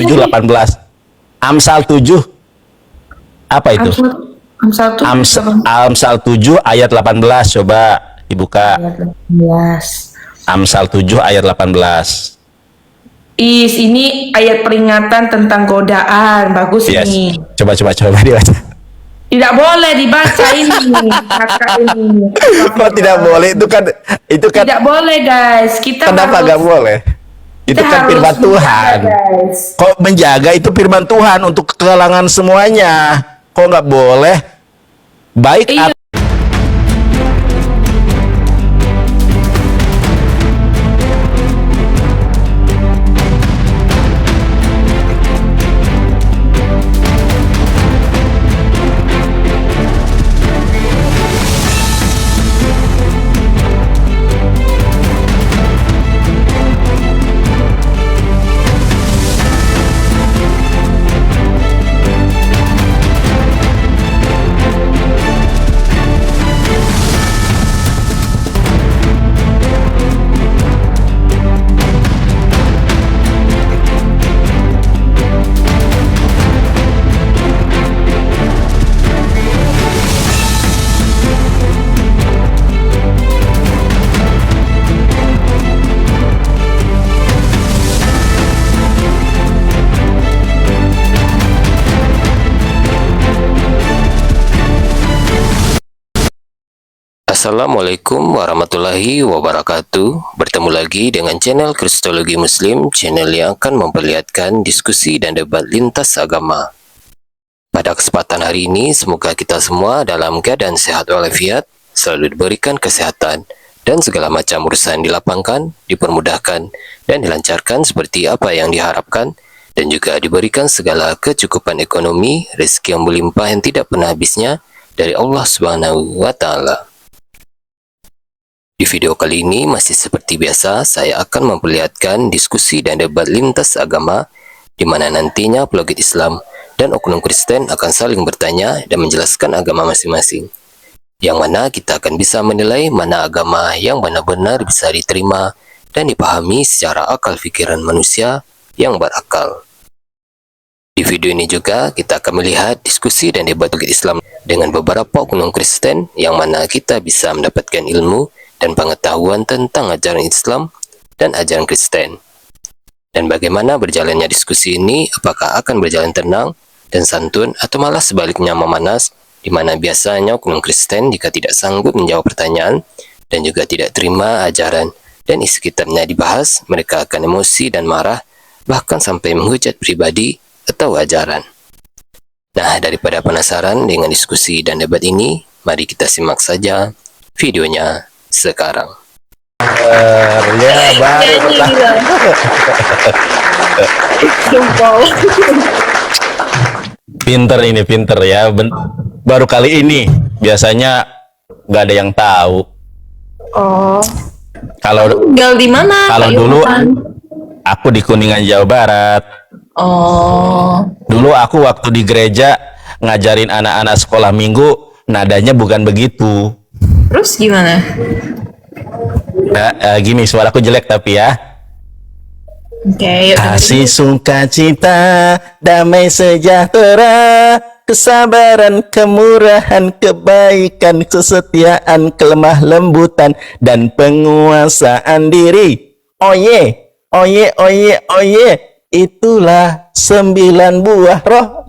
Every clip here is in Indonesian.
7 18. Amsal 7 apa itu? Amsal tuh Amsal 7 ayat 18, coba dibuka. ayat 18. Amsal 7 ayat 18. Ini ayat peringatan tentang godaan. Bagus Yes. ini. Coba dibaca. Tidak boleh dibaca ini. Kakak ini. Kok tidak boleh? Itu kan Tidak boleh, guys. Kita kenapa harus, gak boleh? Itu kita kan harus firman Tuhan. menjaga, guys. Kok menjaga itu firman Tuhan untuk kalangan semuanya. Kok nggak boleh? Baik Iya. Assalamualaikum warahmatullahi wabarakatuh. Bertemu lagi dengan channel Kristologi Muslim, channel yang akan memperlihatkan diskusi dan debat lintas agama. Pada kesempatan hari ini, semoga kita semua dalam keadaan sehat walafiat, selalu diberikan kesehatan, dan segala macam urusan dilapangkan, dipermudahkan, dan dilancarkan seperti apa yang diharapkan, dan juga diberikan segala kecukupan ekonomi, rezeki yang berlimpah yang tidak pernah habisnya dari Allah Subhanahu wa Ta'ala. Di video kali ini masih seperti biasa, saya akan memperlihatkan diskusi dan debat lintas agama di mana nantinya apologet Islam dan oknum Kristen akan saling bertanya dan menjelaskan agama masing-masing. Yang mana kita akan bisa menilai mana agama yang benar-benar bisa diterima dan dipahami secara akal fikiran manusia yang berakal. Di video ini juga kita akan melihat diskusi dan debat apologet Islam dengan beberapa oknum Kristen yang mana kita bisa mendapatkan ilmu dan pengetahuan tentang ajaran Islam dan ajaran Kristen. Dan bagaimana berjalannya diskusi ini, apakah akan berjalan tenang dan santun atau malah sebaliknya memanas, di mana biasanya oknum Kristen jika tidak sanggup menjawab pertanyaan dan juga tidak terima ajaran dan isi kitabnya dibahas, mereka akan emosi dan marah, bahkan sampai menghujat pribadi atau ajaran. Nah, daripada penasaran dengan diskusi dan debat ini, mari kita simak saja videonya sekarang. Ya, baru pinter ya. Baru kali ini. Biasanya nggak ada yang tahu. Oh. Kalau Tinggal di mana? kalau Pak dulu Yohan? aku di Kuningan, Jawa Barat. Oh. Dulu aku waktu di gereja ngajarin anak-anak sekolah minggu, nadanya bukan begitu. Terus gimana? Nah, gini, suaraku jelek tapi ya. Oke, yuk. Kasih sukacita, damai sejahtera, kesabaran, kemurahan, kebaikan, kesetiaan, kelemah lembutan, dan penguasaan diri. Oye, oye, oye, oye. Itulah 9 buah roh.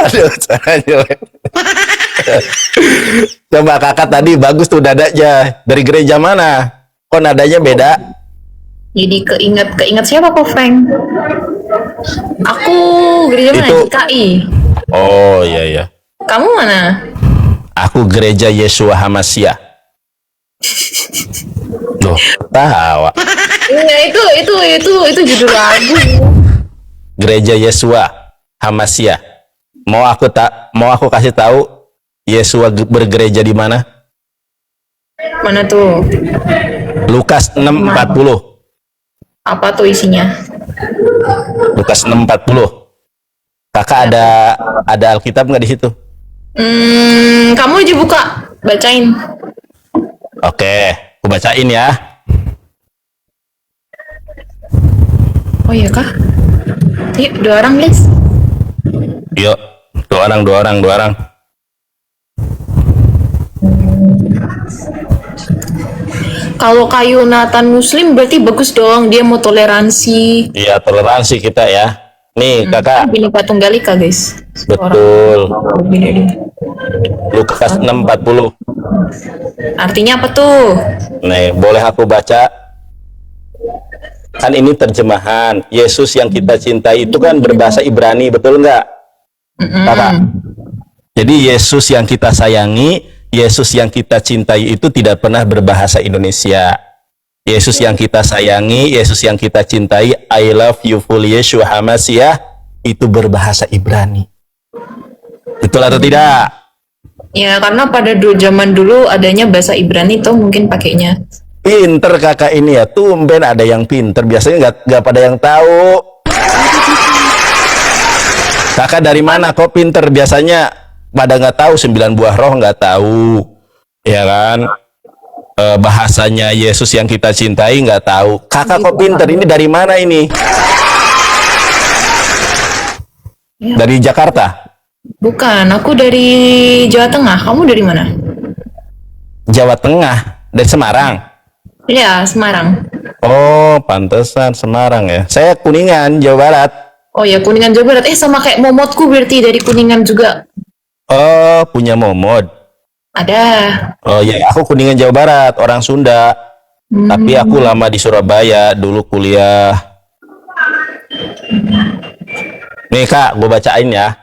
Aduh, cara jelek. Coba kakak tadi bagus tuh nadanya. Dari gereja mana? Kok nadanya beda? Jadi keinget siapa kok, Frank? Aku gereja mana? Itu. GKI. Oh iya iya. Kamu mana? Aku gereja Yesua Hamasya. Loh, tawa. Iya, itu judul lagu. Gereja Yesua Hamasya. Mau aku kasih tahu Yesua bergereja di mana? Mana tuh? Lukas 6:40. Apa tuh isinya? Lukas 6:40. Kakak ada Alkitab nggak di situ? Kamu aja buka, bacain. Oke, aku bacain ya. Oh iya kah? Yuk, 2 orang, please. Yuk, 2 orang. Kalau kayu Nathan Muslim berarti bagus dong. Dia mau toleransi. Iya, toleransi kita ya. Nih, kakak. Bineka Tunggal Ika, guys. Betul. Beda dia. Lukas 6:40. Artinya apa tuh? Nih, boleh aku baca? Kan ini terjemahan. Yesus yang kita cintai itu kan berbahasa Ibrani, betul nggak? Kakak. Jadi Yesus yang kita sayangi, Yesus yang kita cintai itu tidak pernah berbahasa Indonesia. Yesus yang kita sayangi, Yesus yang kita cintai, I love you full Yeshua Hamashiach, itu berbahasa Ibrani. Betul atau tidak? Ya, karena pada zaman dulu adanya bahasa Ibrani tuh mungkin pakainya. Pinter kakak ini ya, tumben ada yang pinter. Biasanya nggak pada yang tahu. Kakak dari mana kok pinter? Biasanya pada nggak tahu, 9 buah roh nggak tahu, ya kan? Bahasanya Yesus yang kita cintai nggak tahu. Kakak kok pinter? Ini dari mana ini? Dari Jakarta? Bukan, aku dari Jawa Tengah. Kamu dari mana? Jawa Tengah? Dari Semarang? Ya, Semarang. Oh, pantesan Semarang ya. Saya Kuningan, Jawa Barat. Oh ya, Kuningan Jawa Barat. Sama kayak momotku berarti dari Kuningan juga. Oh, punya momod. Ada. Oh ya, aku Kuningan Jawa Barat, orang Sunda. Tapi aku lama di Surabaya, dulu kuliah. Nih kak, gue bacain ya.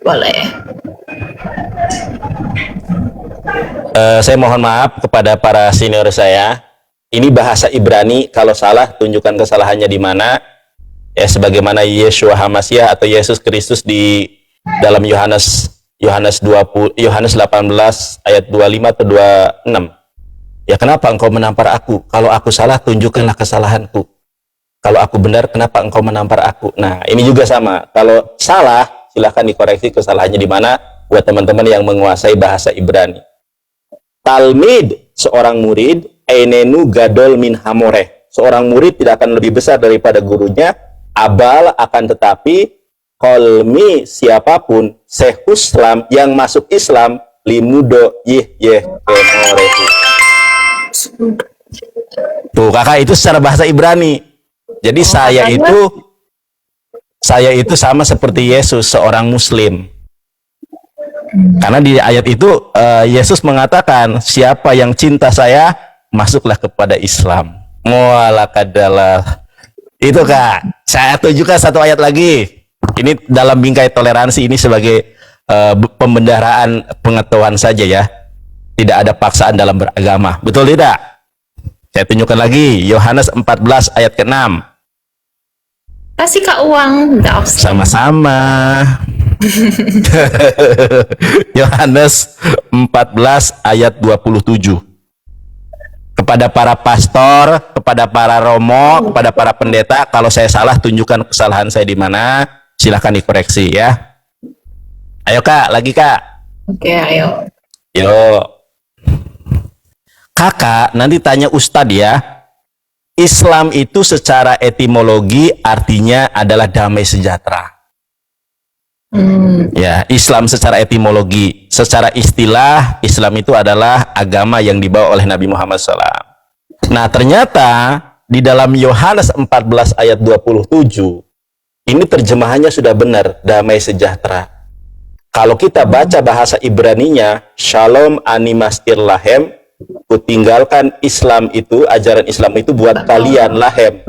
Boleh. Saya mohon maaf kepada para senior saya. Ini bahasa Ibrani, kalau salah tunjukkan kesalahannya di mana. Ya, sebagaimana Yeshua Hamashiach atau Yesus Kristus di dalam Yohanes 18 ayat 25 atau 26. Ya, kenapa engkau menampar aku? Kalau aku salah, tunjukkanlah kesalahanku. Kalau aku benar, kenapa engkau menampar aku? Nah, ini juga sama. Kalau salah, silahkan dikoreksi kesalahannya di mana buat teman-teman yang menguasai bahasa Ibrani. Talmid, seorang murid, einenu gadol min hamoreh. Seorang murid tidak akan lebih besar daripada gurunya. Abal, akan tetapi kolmi, siapapun sehuslam yang masuk Islam limudo kemorehu. Tuh kakak, itu secara bahasa Ibrani. Jadi saya itu sama seperti Yesus, seorang Muslim. Karena di ayat itu Yesus mengatakan, siapa yang cinta saya, masuklah kepada Islam. Mualakadalah. Itu kak, saya tunjukkan satu ayat lagi. Ini dalam bingkai toleransi, ini sebagai pembendaharaan pengetahuan saja ya. Tidak ada paksaan dalam beragama. Betul tidak? Saya tunjukkan lagi, Yohanes 14 ayat ke-6. Kasih kak uang. Sama-sama. Yohanes 14 ayat 27. Kepada para pastor, kepada para romo, kepada para pendeta, kalau saya salah tunjukkan kesalahan saya di mana, silahkan dikoreksi ya. Ayo kak, lagi kak. Oke, ayo. Yo. Kakak nanti tanya Ustadz ya. Islam itu secara etimologi artinya adalah damai sejahtera. Ya, Islam secara etimologi, secara istilah Islam itu adalah agama yang dibawa oleh Nabi Muhammad SAW. Nah, ternyata di dalam Yohanes 14 ayat 27 ini terjemahannya sudah benar, damai sejahtera. Kalau kita baca bahasa Ibraninya, Shalom animastir lahem, kutinggalkan Islam itu, ajaran Islam itu buat kalian, lahem.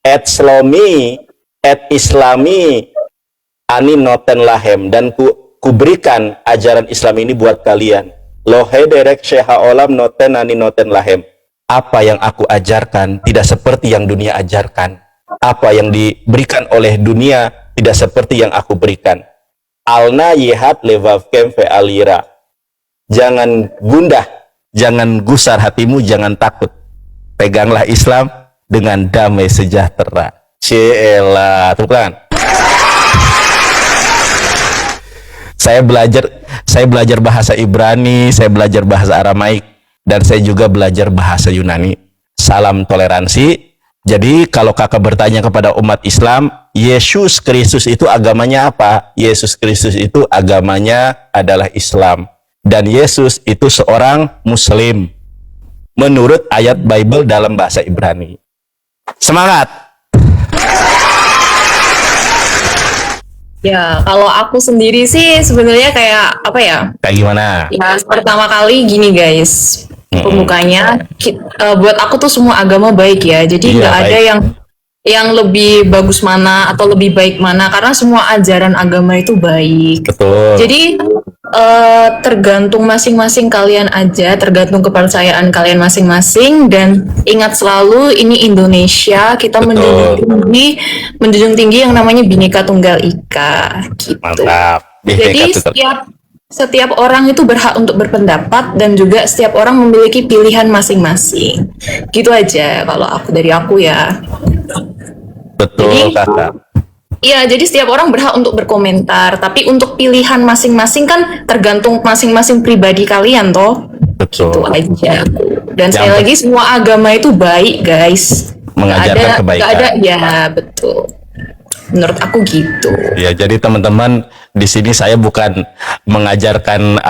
Et slomi, et islami, ani noten lahem, dan kuberikan ajaran Islam ini buat kalian. Lohe derek syeha olam noten ani noten lahem. Apa yang aku ajarkan tidak seperti yang dunia ajarkan. Apa yang diberikan oleh dunia tidak seperti yang aku berikan. Alna yehat levavkem fe alira. Jangan gundah, jangan gusar hatimu, jangan takut. Peganglah Islam dengan damai sejahtera. Cielah, tepuk tangan. Saya belajar bahasa Ibrani, saya belajar bahasa Aramaik, dan saya juga belajar bahasa Yunani. Salam toleransi, Jadi kalau kakak bertanya kepada umat Islam, Yesus Kristus itu agamanya apa? Yesus Kristus itu agamanya adalah Islam. Dan Yesus itu seorang Muslim. Menurut ayat Bible dalam bahasa Ibrani. Semangat! Ya, kalau aku sendiri sih sebenarnya kayak apa ya? Kayak gimana? Ya, pertama kali gini guys, pembukanya buat aku tuh semua agama baik ya. Jadi Iya, nggak ada baik. yang lebih bagus mana atau lebih baik mana, karena semua ajaran agama itu baik. Betul. Jadi tergantung masing-masing kalian aja, tergantung kepercayaan kalian masing-masing, dan ingat selalu ini Indonesia, kita Betul. menjunjung tinggi yang namanya Bhinneka Tunggal Ika gitu. Mantap. Jadi setiap orang itu berhak untuk berpendapat, dan juga setiap orang memiliki pilihan masing-masing. Gitu aja kalau dari aku ya. Betul, Jadi, kakak. Iya, jadi setiap orang berhak untuk berkomentar, tapi untuk pilihan masing-masing kan tergantung masing-masing pribadi kalian toh. Betul. Itu aja. Dan Yang sekali lagi semua agama itu baik, guys. Mengajarkan kebaikan. Nggak ada, ya betul. Menurut aku gitu. Ya, jadi teman-teman, di sini saya bukan mengajarkan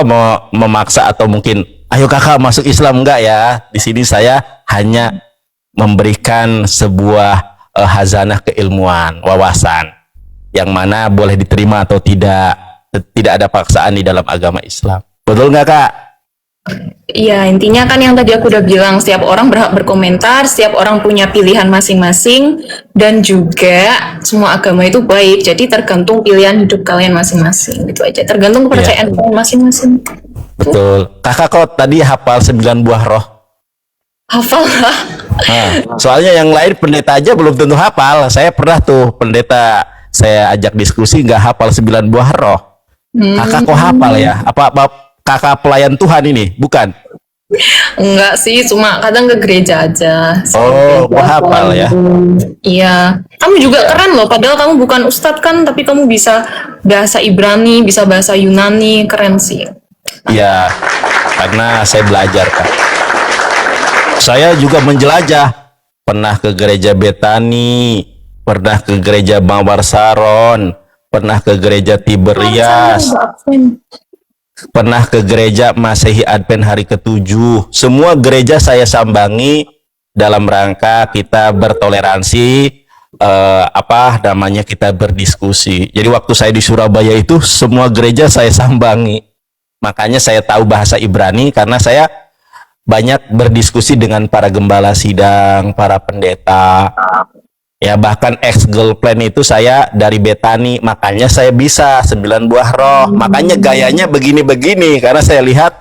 mau memaksa atau mungkin ayo kakak masuk Islam, enggak ya. Di sini saya hanya memberikan sebuah hazanah keilmuan, wawasan yang mana boleh diterima atau tidak. Tidak ada paksaan di dalam agama Islam. Betul nggak, Kak? Iya, intinya kan yang tadi aku udah bilang, setiap orang berhak berkomentar, setiap orang punya pilihan masing-masing, dan juga semua agama itu baik. Jadi tergantung pilihan hidup kalian masing-masing. Itu aja, tergantung kepercayaan kalian masing-masing. Betul. Kakak kok tadi hafal 9 buah roh? Hafal lah. Nah, soalnya yang lain pendeta aja belum tentu hafal. Saya pernah tuh pendeta saya ajak diskusi nggak hafal 9 buah roh. Kakak kok hafal ya? Apa kakak pelayan Tuhan ini? Bukan? Enggak sih, cuma kadang ke gereja aja. Oh, kok hafal ya? Iya. Kamu juga keren loh, padahal kamu bukan ustadz kan, tapi kamu bisa bahasa Ibrani, bisa bahasa Yunani, keren sih. Iya, karena saya belajar, Kak. Saya juga menjelajah. Pernah ke gereja Betani, pernah ke gereja Mawar Saron, pernah ke gereja Tiberias, pernah ke gereja Masehi Advent hari ke-7. Semua gereja saya sambangi dalam rangka kita bertoleransi, kita berdiskusi. Jadi waktu saya di Surabaya itu semua gereja saya sambangi. Makanya saya tahu bahasa Ibrani karena saya banyak berdiskusi dengan para gembala sidang, para pendeta. Ya, bahkan ex-girlfriend itu saya dari Betani, makanya saya bisa 9 buah roh. Makanya gayanya begini-begini, karena saya lihat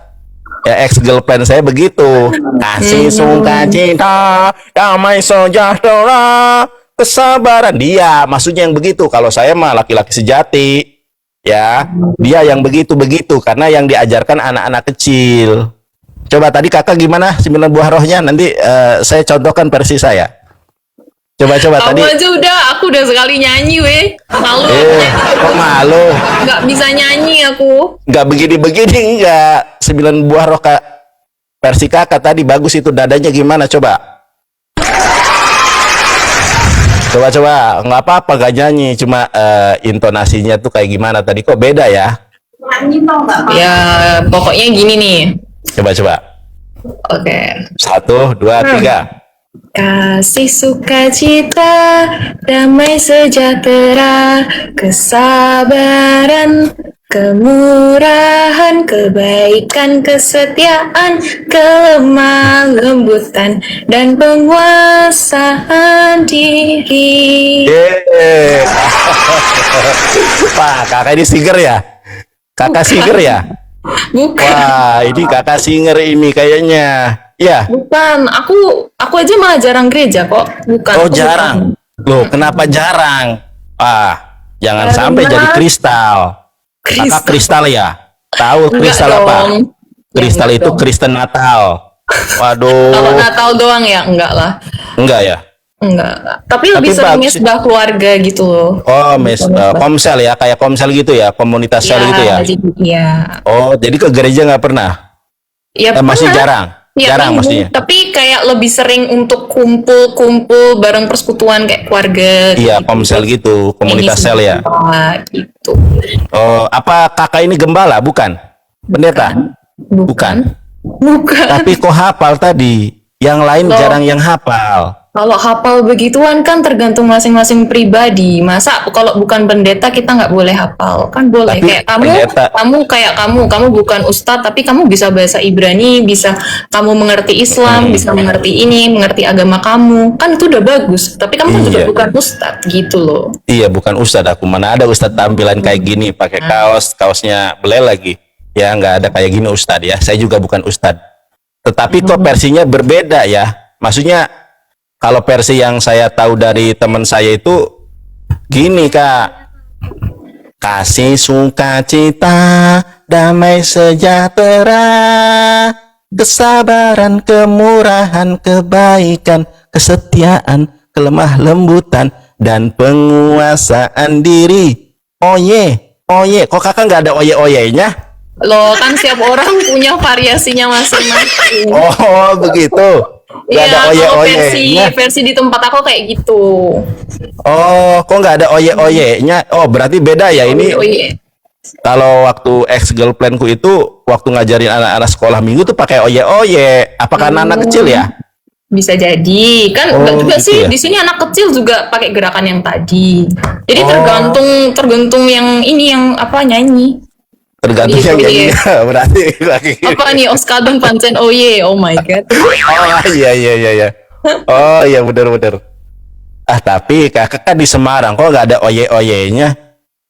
ya ex-girlfriend saya begitu. Kasih, sukacita, damai sejahtera, kesabaran. Dia maksudnya yang begitu. Kalau saya mah laki-laki sejati. Ya, dia yang begitu-begitu, karena yang diajarkan anak-anak kecil. Coba tadi kakak gimana 9 buah rohnya? Nanti saya contohkan versi saya. Coba tadi. Aku udah sekali nyanyi weh. Malu. Kok malu? Nggak bisa nyanyi aku. Nggak begini-begini, nggak. 9 buah roh, Kak. Versi kakak tadi bagus itu, dadanya gimana coba? Coba, nggak apa-apa gak nyanyi, cuma intonasinya tuh kayak gimana tadi, kok beda ya? Ya, pokoknya gini nih. Coba. Oke. 1, 2, 3. Kasih, sukacita, damai sejahtera, kesabaran, kemurahan, kebaikan, kesetiaan, kelemah lembutan, dan penguasaan diri. Yeay. Pak, kakak ini singer ya? Kakak singer ya? Bukan. Wah, ini kakak singer ini kayaknya. Ya. Bukan, aku aja malah jarang gereja kok. Bukan. Oh, aku jarang. bukan. Loh, kenapa jarang? Jangan Karena- sampai jadi kristal. Kakak kristal ya? Tahu Enggak kristal apa? dong. Kristal Ya, itu enggak dong. Kristen Natal. Waduh. Kalau Natal doang ya, enggak lah. Enggak ya? Enggak. Tapi lebih seringnya bagus. sudah keluarga gitu loh. Oh, komsel ya, kayak komsel gitu ya, komunitas sel gitu ya. Jadi, iya. Oh, jadi ke gereja nggak pernah? Ya Masih pernah. jarang. Ya, Jarang minggu, maksudnya. tapi kayak lebih sering untuk kumpul-kumpul bareng persekutuan kayak keluarga Iya, komsel gitu, komunitas sel ya. gitu. Oh, apa kakak ini gembala? Bukan? Pendeta? Bukan. Bukan. Tapi kok hafal tadi? Yang lain Loh. jarang yang hafal. Kalau hafal begituan kan tergantung masing-masing pribadi. Masa kalau bukan pendeta kita nggak boleh hafal? Kan boleh. Tapi Kayak pendeta- kamu bukan ustadz tapi kamu bisa bahasa Ibrani, bisa kamu mengerti Islam, bisa mengerti ini, mengerti agama kamu. Kan itu udah bagus. Tapi kamu kan juga Iya. bukan ustadz gitu loh. Iya, bukan ustadz aku. Mana ada ustadz tampilan kayak gini, pakai kaosnya belel lagi. Ya, nggak ada kayak gini ustadz ya. Saya juga bukan ustadz. Tetapi kok versinya berbeda ya. Maksudnya kalau versi yang saya tahu dari teman saya itu gini, Kak. Kasih sukacita, damai sejahtera, kesabaran, kemurahan, kebaikan, kesetiaan, kelemah lembutan, dan penguasaan diri. Oye, oye, kok kakak nggak ada oye-oyenya? Loh, kan setiap orang punya variasinya masing-masing. Oh, begitu. Nggak ada Iya, kalau oye-oyenya. versi di tempat aku kayak gitu. Oh, kok nggak ada oye-oyenya? Oh, berarti beda ya ini. Oh iya. Kalau waktu ex girlfriendku itu waktu ngajarin anak-anak sekolah minggu tuh pakai oye-oye. Apakah anak kecil ya? Bisa jadi. Kan Oh, enggak juga gitu sih. ya? Di sini anak kecil juga pakai gerakan yang tadi. Jadi Oh. tergantung yang ini yang apa nyanyi. Tergantung Iya, yang iya. nyanyinya. Berarti lagi. Apa nih Oskadon Pancen Oye. Oh my god. Oh iya iya iya iya. Oh iya benar-benar. Ah tapi kakak kan di Semarang kok nggak ada oye-oyenya?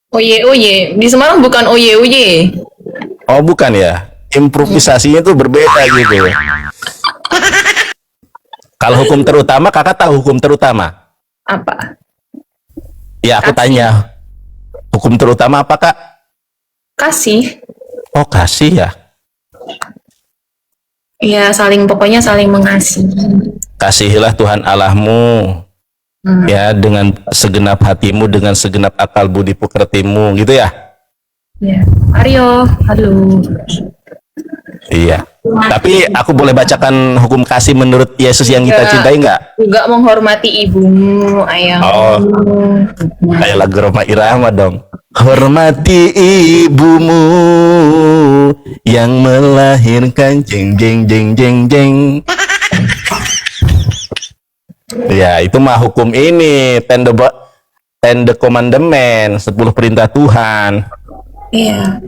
Oye Oye. Di Semarang bukan Oye Oye. Oh bukan ya. Improvisasinya tuh berbeda gitu. Kalau hukum terutama kakak tahu hukum terutama? Apa? Ya aku Kasih. tanya. Hukum terutama apa kak? Kasih. Oh kasih ya. Ya pokoknya saling mengasihi. Kasihilah Tuhan Allahmu ya dengan segenap hatimu, dengan segenap akal budi pekertimu gitu ya. Ya. Aryo, halo. Iya. Tapi aku boleh bacakan hukum kasih menurut Yesus yang kita Enggak. cintai nggak? Juga menghormati ibumu, ayahmu. Oh. Kayak lagu Roma Irama dong. Hormati ibumu yang melahirkan jeng jeng jeng jeng jeng. Ya itu mah hukum ini ten commandment 10 perintah Tuhan. Iya.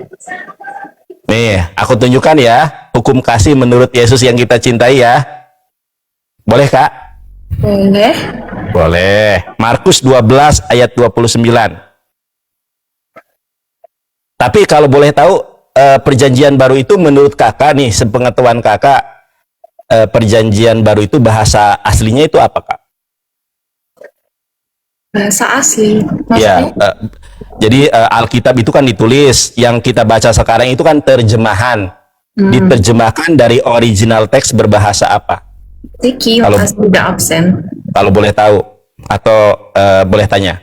Nih aku tunjukkan ya hukum kasih menurut Yesus yang kita cintai ya. Boleh kak? Boleh. Boleh. Markus 12 ayat 29. Tapi kalau boleh tahu perjanjian baru itu menurut kakak nih, sepengetahuan kakak, perjanjian baru itu bahasa aslinya itu apa kak? Bahasa asli. Ya, Maksudnya? jadi Alkitab itu kan ditulis, yang kita baca sekarang itu kan terjemahan. Diterjemahkan dari original teks berbahasa apa? Tiki, Kalau- pasti tidak absen. Kalau boleh tahu atau boleh tanya?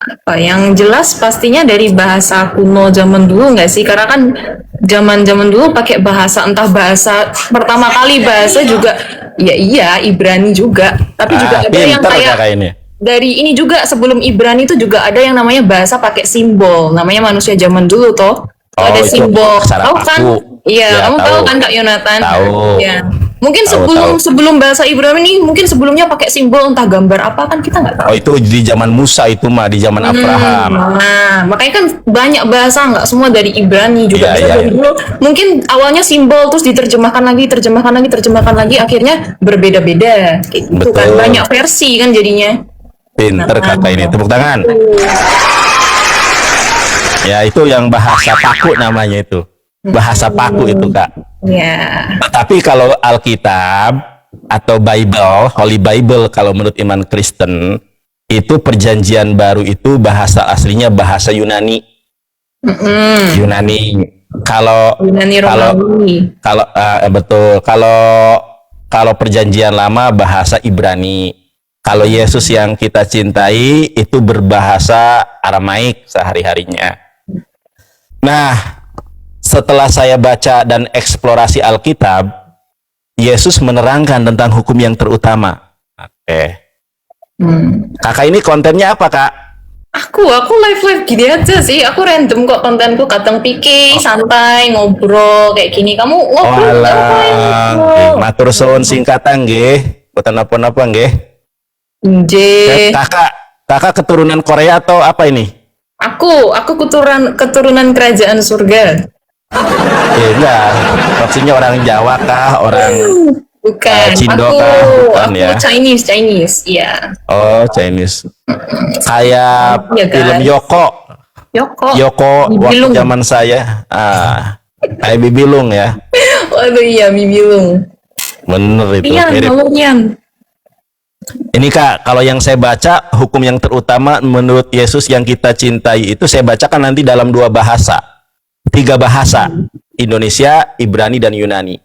Apa yang jelas pastinya dari bahasa kuno zaman dulu nggak sih? Karena kan zaman dulu pakai bahasa, entah bahasa pertama kali bahasa juga ya iya Ibrani juga, tapi juga ada yang pinter kayak kakak ini. dari ini juga sebelum Ibrani itu juga ada yang namanya bahasa pakai simbol, namanya manusia zaman dulu toh. Oh, Ada itu simbol, aksara tahu kan? paku. Iya, Ya, kamu tahu tahu. kan Kak Yonatan? Tahu. Iya. Mungkin Tahu. sebelum bahasa Ibrani ini mungkin sebelumnya pakai simbol entah gambar apa kan kita nggak tahu. Oh itu di zaman Musa itu mah, di zaman Abraham. Nah, makanya kan banyak bahasa, nggak semua dari Ibrani juga. Iya, Bisa iya, dari dulu. Mungkin awalnya simbol, terus terjemahkan lagi, akhirnya berbeda-beda. Gitu kan, Betul. banyak versi kan jadinya. Pinter kakak ini, tepuk tangan. Ya itu yang bahasa paku namanya itu. Bahasa paku itu kak. Ya, Tapi kalau Alkitab atau Bible, Holy Bible kalau menurut iman Kristen, itu perjanjian baru itu bahasa aslinya bahasa Yunani. Yunani. Kalau Yunani Romawi. kalau betul, kalau perjanjian lama bahasa Ibrani. Kalau Yesus yang kita cintai itu berbahasa Aramaik sehari-harinya. Nah, setelah saya baca dan eksplorasi Alkitab, Yesus menerangkan tentang hukum yang terutama. Oke. Kakak ini kontennya apa, Kak? Aku live gini aja sih. Aku random kok kontenku, kadang pikir santai ngobrol kayak gini. Kamu ngobrol ngapain? Walah, matur suwun singkatan nggih. Boten napa-napa nggih. Nggih. Kakak keturunan Korea atau apa ini? Aku keturunan kerajaan surga. Enggak. Maksudnya orang Jawa kah? Orang Bukan. Cindo aku kah? Bukan, ya? Chinese. Iya. Oh, Chinese. Kayak Iya, kan? film Yoko Yoko. waktu zaman saya. Kayak Bibilung ya. Waduh iya, Bibilung. Bener itu. Iya, Mirip. namanya. Ini Kak, kalau yang saya baca hukum yang terutama menurut Yesus yang kita cintai itu saya bacakan nanti dalam 2 bahasa. 3 bahasa. Indonesia, Ibrani dan Yunani.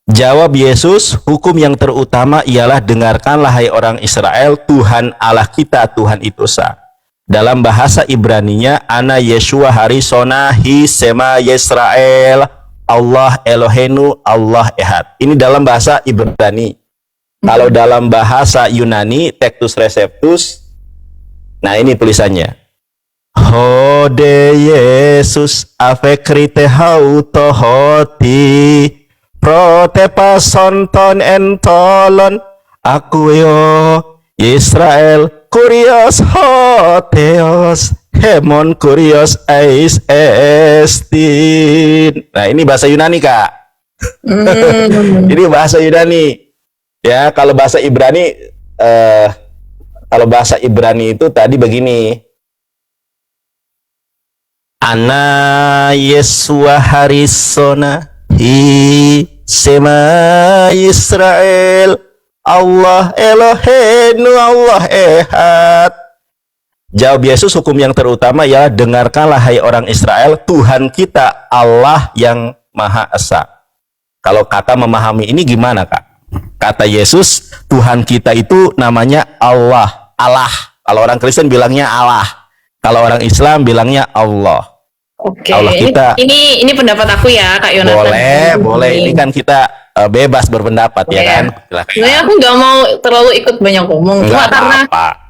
Jawab Yesus, hukum yang terutama ialah dengarkanlah hai orang Israel, Tuhan Allah kita, Tuhan itu Esa. Dalam bahasa Ibraninya, Ana Yeshua Harisona Hi Sema Yisrael, Allah Elohenu, Allah Ehad. Ini dalam bahasa Ibrani. Kalau dalam bahasa Yunani, Textus Receptus, nah ini tulisannya. Hode Yesus avekrite hauto hoti protepason ton entolon aku yo Israel kurios hoteos hemon kurios ais estin. Nah ini bahasa Yunani Kak. Ini bahasa Yunani. Ya kalau bahasa Ibrani itu tadi begini. Ana Yesua Harisona Hi Sema Israel Allah Elohenu Allah Ehad. Jawab Yesus, hukum yang terutama ya dengarkanlah hai orang Israel, Tuhan kita Allah yang Maha Esa. Kalau kakak memahami ini gimana Kak? Kata Yesus, Tuhan kita itu namanya Allah. Kalau orang Kristen bilangnya Allah. Kalau orang Islam bilangnya Allah. Oke. Allah kita. Ini pendapat aku ya, Kak Yonatan. Boleh. Ini kan kita bebas berpendapat ya kan. Sebenarnya aku nggak mau terlalu ikut banyak ngomong. Cuma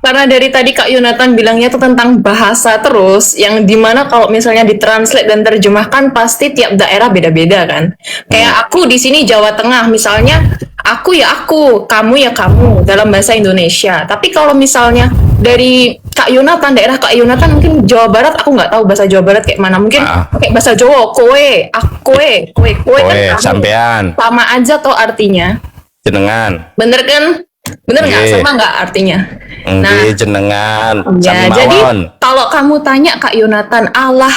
karena dari tadi Kak Yonatan bilangnya itu tentang bahasa terus, yang dimana kalau misalnya ditranslate dan terjemahkan pasti tiap daerah beda-beda kan. Kayak aku di sini Jawa Tengah misalnya, aku ya aku, kamu ya kamu dalam bahasa Indonesia. Tapi kalau misalnya dari Kak Yonatan, daerah Kak Yonatan mungkin Jawa Barat, aku nggak tahu bahasa Jawa Barat kayak mana. Mungkin kayak bahasa Jawa, kowe, aku, kowe kan sampean. Sama aja toh artinya. Jenengan. Bener kan? Bener nggak? Sama nggak artinya? Nah, jenengan. Ya, jadi kalau kamu tanya Kak Yonatan, Allah,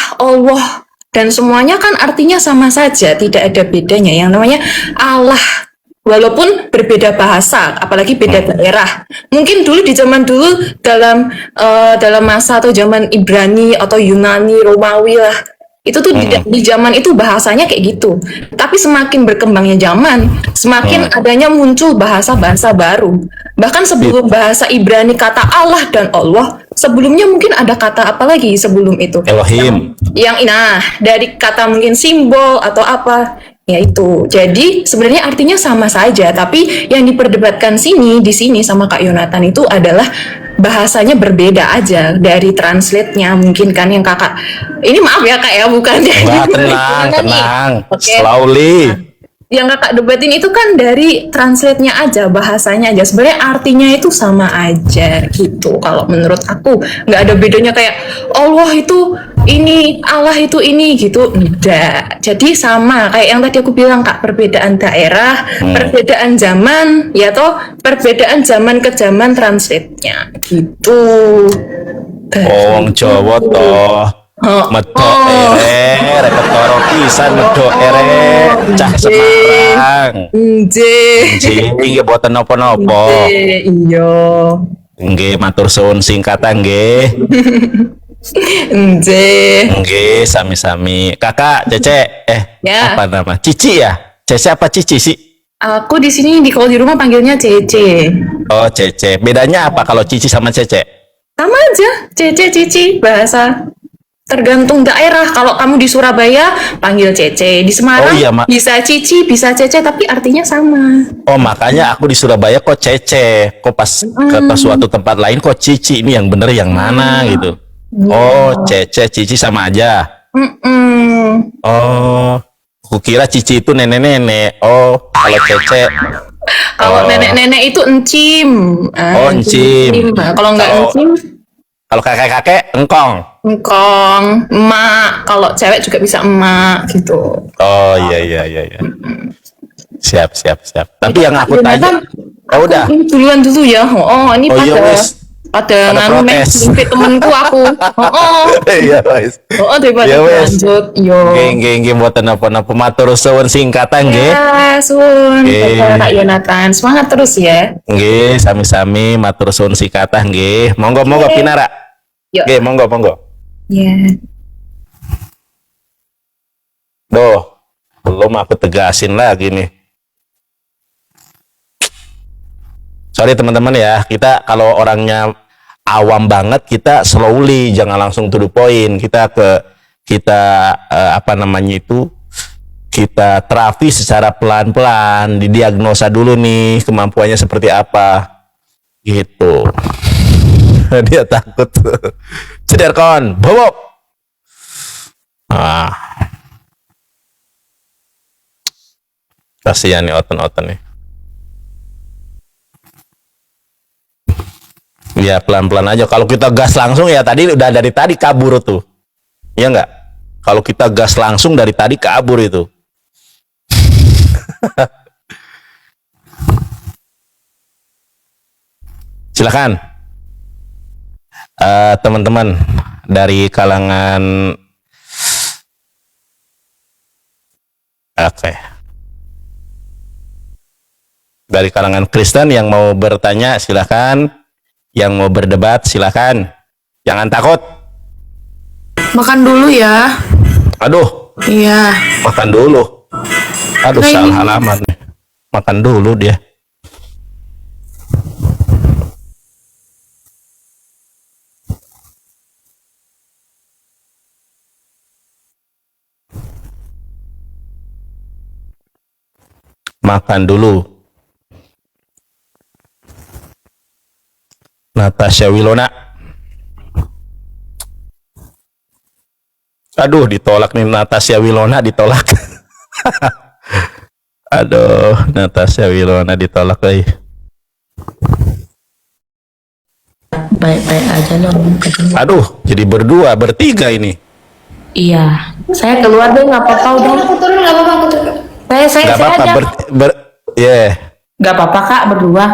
dan semuanya kan artinya sama saja, tidak ada bedanya. Yang namanya Allah, walaupun berbeda bahasa, apalagi beda daerah. Mungkin dulu di zaman dulu dalam masa atau zaman Ibrani atau Yunani, Romawi lah, itu tuh di zaman itu bahasanya kayak gitu. Tapi semakin berkembangnya zaman, semakin adanya muncul bahasa-bahasa baru. Bahkan sebelum bahasa Ibrani kata Allah dan Allah, sebelumnya mungkin ada kata apa lagi sebelum itu? Elohim. Dari kata mungkin simbol atau apa? Ya itu. Jadi sebenarnya artinya sama saja, tapi yang diperdebatkan di sini sama Kak Yonatan itu adalah bahasanya berbeda aja dari translate-nya mungkin kan yang kakak. Ini maaf ya Kak ya, bukan tenang. Slowly. Yang kakak debatin itu kan dari translate-nya aja, bahasanya aja. Sebenarnya artinya itu sama aja gitu. Kalau menurut aku nggak ada bedanya kayak Allah itu ini, Allah itu ini gitu. Enggak. Jadi sama kayak yang tadi aku bilang Kak, perbedaan daerah, perbedaan zaman, ya toh perbedaan zaman ke zaman translate-nya gitu. Wong Jawa toh. Medok ere ketara pisan medok ere cah Semarang. Nggih nggih boten napa-napa. Iya. Nggih matur suwun singkatan nggih. Nggih sami-sami. Kakak Cece ya. Apa nama? Cici ya? Cece apa Cici sih? Aku di sini kalau di rumah panggilnya Cece. Oh Cece. Bedanya apa kalau Cici sama Cece? Sama aja, Cece Cici bahasa. Tergantung daerah. Kalau kamu di Surabaya panggil Cece, di Semarang Oh iya, bisa Cici, bisa Cece, tapi artinya sama. Oh, makanya aku di Surabaya kok Cece, kok pas ke suatu tempat lain kok Cici. Ini yang bener yang mana gitu. Oh, Cece, Cici sama aja. Mm-mm. Oh, kukira Cici itu nenek-nenek. Oh, kalau Cece, Kalau oh, nenek-nenek itu encim. Oh, encim. Nah, kalau nggak Kalau encim, kalau kakek-kakek engkong. engkong, emak. Kalau cewek juga bisa emak gitu. Oh, iya iya iya iya. Siap siap siap. Tapi yang aku Jonathan, tanya, oh udah. ini duluan dulu ya. Oh, ini Oh iya pada wes. Pada nganu meh protes. ngintip temenku aku. Iya wes. Daripada Ya wes. lanjut. Yo. Nggih mboten napa-napa, matur suwun singkatan nggih. Ya, Sun. Nggih. Kak Yonatan, semangat terus ya. Nggih, sami-sami matur suwun singkatan nggih. Monggo pinara. Yuk. Nggih, monggo. Ya. Duh, belum aku tegasin lagi nih. Sorry teman-teman ya, kita kalau orangnya awam banget, kita slowly, jangan langsung to the point. Kita apa namanya itu? Kita terapi secara pelan-pelan, didiagnosa dulu nih kemampuannya seperti apa. Gitu. Dia takut. Cederkon, bobok. Ah. Kasihan nih oten-oten nih. Ya pelan-pelan aja. Kalau kita gas langsung ya tadi udah dari tadi kabur tuh. Iya nggak? Kalau kita gas langsung dari tadi kabur itu. Silakan. Teman-teman dari kalangan dari kalangan Kristen yang mau bertanya silakan, yang mau berdebat silakan, jangan takut. Makan dulu ya. Aduh, Iya. makan dulu. Aduh, Nah, salah ini- halaman nih. Makan dulu dia. Makan dulu. Natasha Wilona. Aduh, ditolak nih Natasha Wilona, ditolak. Aduh, Natasha Wilona ditolak lagi. Baik-baik aja loh. Aduh, jadi berdua, bertiga ini. Iya, saya keluar deh, nggak apa-apa udah. Aku turun nggak apa-apa, aku turun. Saya Nggak apa-apa, aja. yeah, Nggak apa-apa kak berdua.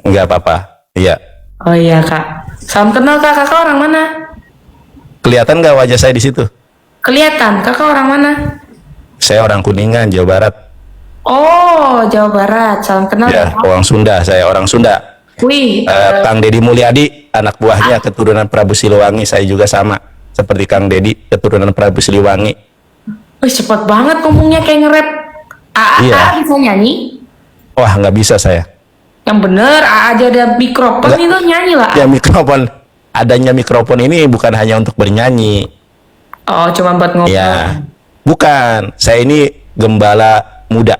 nggak apa-apa. Iya. Oh iya kak. Salam kenal kak. Kakak orang mana? Kelihatan nggak wajah saya di situ? Kelihatan. Kakak orang mana? Saya orang Kuningan, Jawa Barat. Oh Jawa Barat. Salam kenal Ya, kak. orang Sunda. Saya orang Sunda. Wih. Kang Deddy Mulyadi, anak buahnya keturunan Prabu Siliwangi. Saya juga sama seperti Kang Deddy, keturunan Prabu Siliwangi. Wih cepet banget ngomongnya kayak nge-rap. Iya. Bisa nyanyi? Wah, nggak bisa saya. Yang bener, aja ada mikrofon Nggak. itu nyanyi lah. Ya mikrofon, adanya mikrofon ini bukan hanya untuk bernyanyi. Oh cuma buat ngobrol. Ya, bukan. Saya ini gembala muda.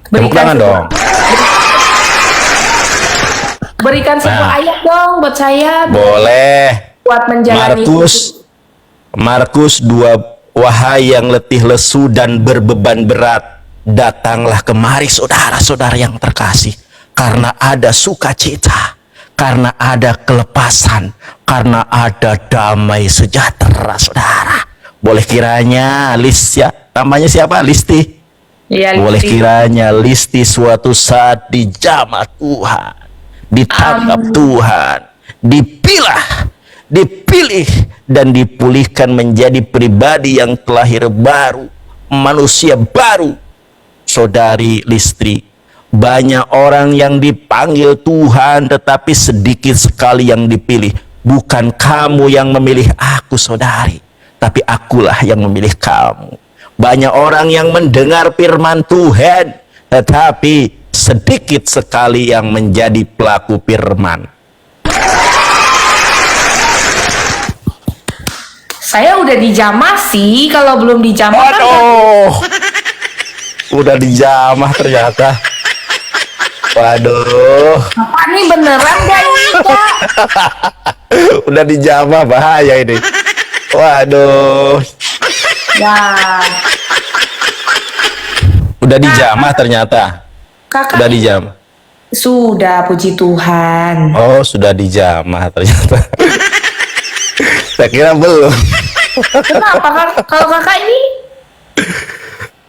Tepuk tangan dong. Berikan sebuah Nah. ayat dong buat saya. Boleh. Buat menjalani. Markus 2, wahai yang letih lesu dan berbeban berat, datanglah kemari saudara-saudara yang terkasih, karena ada sukacita, karena ada kelepasan, karena ada damai sejahtera, saudara. Boleh kiranya namanya siapa? Listi. Iya, Boleh Listi. kiranya Listi suatu saat dijamah Tuhan, ditangkap Tuhan, dipilih dan dipulihkan menjadi pribadi yang terlahir baru, manusia baru. Saudari Listri, banyak orang yang dipanggil Tuhan tetapi sedikit sekali yang dipilih. Bukan kamu yang memilih aku, saudari, tapi akulah yang memilih kamu. Banyak orang yang mendengar firman Tuhan tetapi sedikit sekali yang menjadi pelaku firman. Saya udah dijamah sih, kalau belum dijamah kan Waduh. Udah dijamah ternyata. Waduh. Bapak nih beneran gak ini, Kak? Udah dijamah, bahaya ini. Waduh. Ya, Udah dijamah ternyata. Kakak Udah dijamah. sudah, puji Tuhan. Oh, sudah dijamah ternyata. Saya kira belum. Kenapa Kak? Kalau Kakak ini?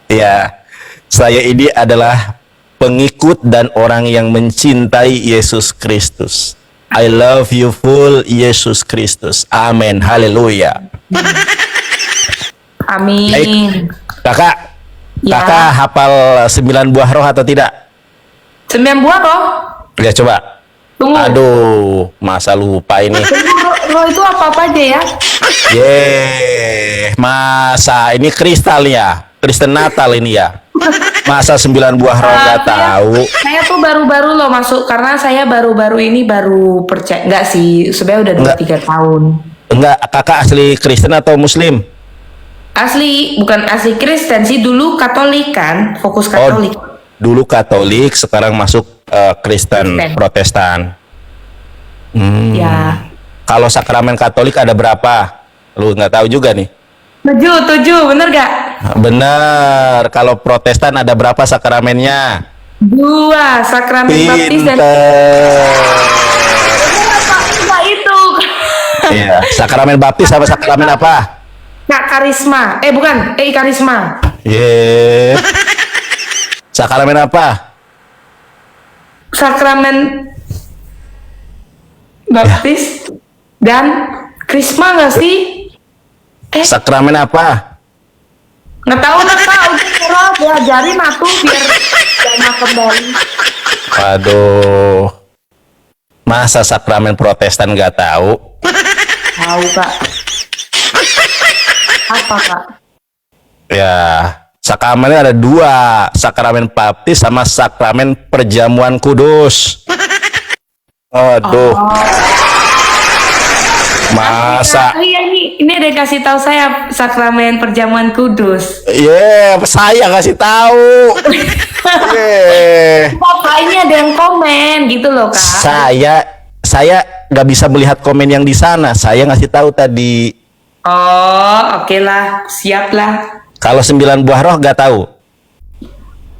Ya, saya ini adalah pengikut dan orang yang mencintai Yesus Kristus. I love you full Yesus Kristus. Amin. Haleluya. Amin. Baik. Kakak, Ya. kakak hafal 9 buah roh atau tidak? 9 buah roh. Ya coba. Tunggu. Aduh, masa lupa ini. Roh itu apa-apa aja ya? Yeay, masa ini kristal ya? Kristen Natal ini ya? Masa 9 buah roh nggak tahu? Saya tuh baru-baru loh masuk, karena saya baru-baru ini baru percaya. Enggak sih, sebenarnya udah Enggak. 2-3 tahun. Enggak, kakak asli Kristen atau Muslim? Asli, bukan asli Kristen sih, dulu Katolik kan, fokus Katolik. Dulu Katolik, sekarang masuk Kristen Kristen. Protestan. Ya. Kalau sakramen Katolik ada berapa? Lu nggak tahu juga nih. 7, bener gak? Benar. Kalau Protestan ada berapa sakramennya? 2, sakramen baptis dan Pinter. enggak itu. Iya. Sakramen baptis sama sakramen apa? Kak karisma. Bukan, karisma. Ye. Sakramen apa? Sakramen baptis dan krisma nggak sih? Sakramen apa? Nggak tahu udah diajarin aku biar jangan kembali. Waduh. Masa sakramen Protestan nggak tahu? Tahu Kak. Apa Kak? Ya, sakramennya ada 2, sakramen baptis sama sakramen perjamuan kudus. Aduh. Masa? Iya ini ada yang kasih tahu saya sakramen perjamuan kudus. Saya kasih tahu. Bapak ini ada yang komen gitu loh Kak. Saya nggak bisa melihat komen yang di sana. Saya ngasih tahu tadi. Oh, oke lah, siap lah. Kalau 9 buah roh nggak tahu.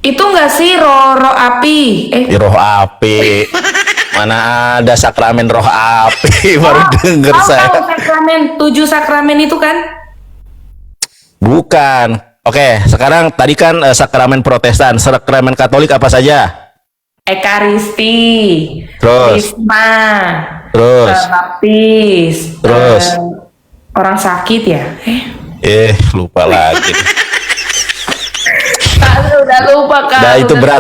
Itu nggak sih roh api? Roh api. Mana ada sakramen roh api? Baru denger saya. Tahu sakramen 7 sakramen itu kan? Bukan. Oke, sekarang tadi kan sakramen Protestan, sakramen Katolik apa saja? Ekaristi, Terus? Krisma, Terus? baptis, Terus? orang sakit ya? Lupa lagi. Udah lupa Kak. Nah, itu Udah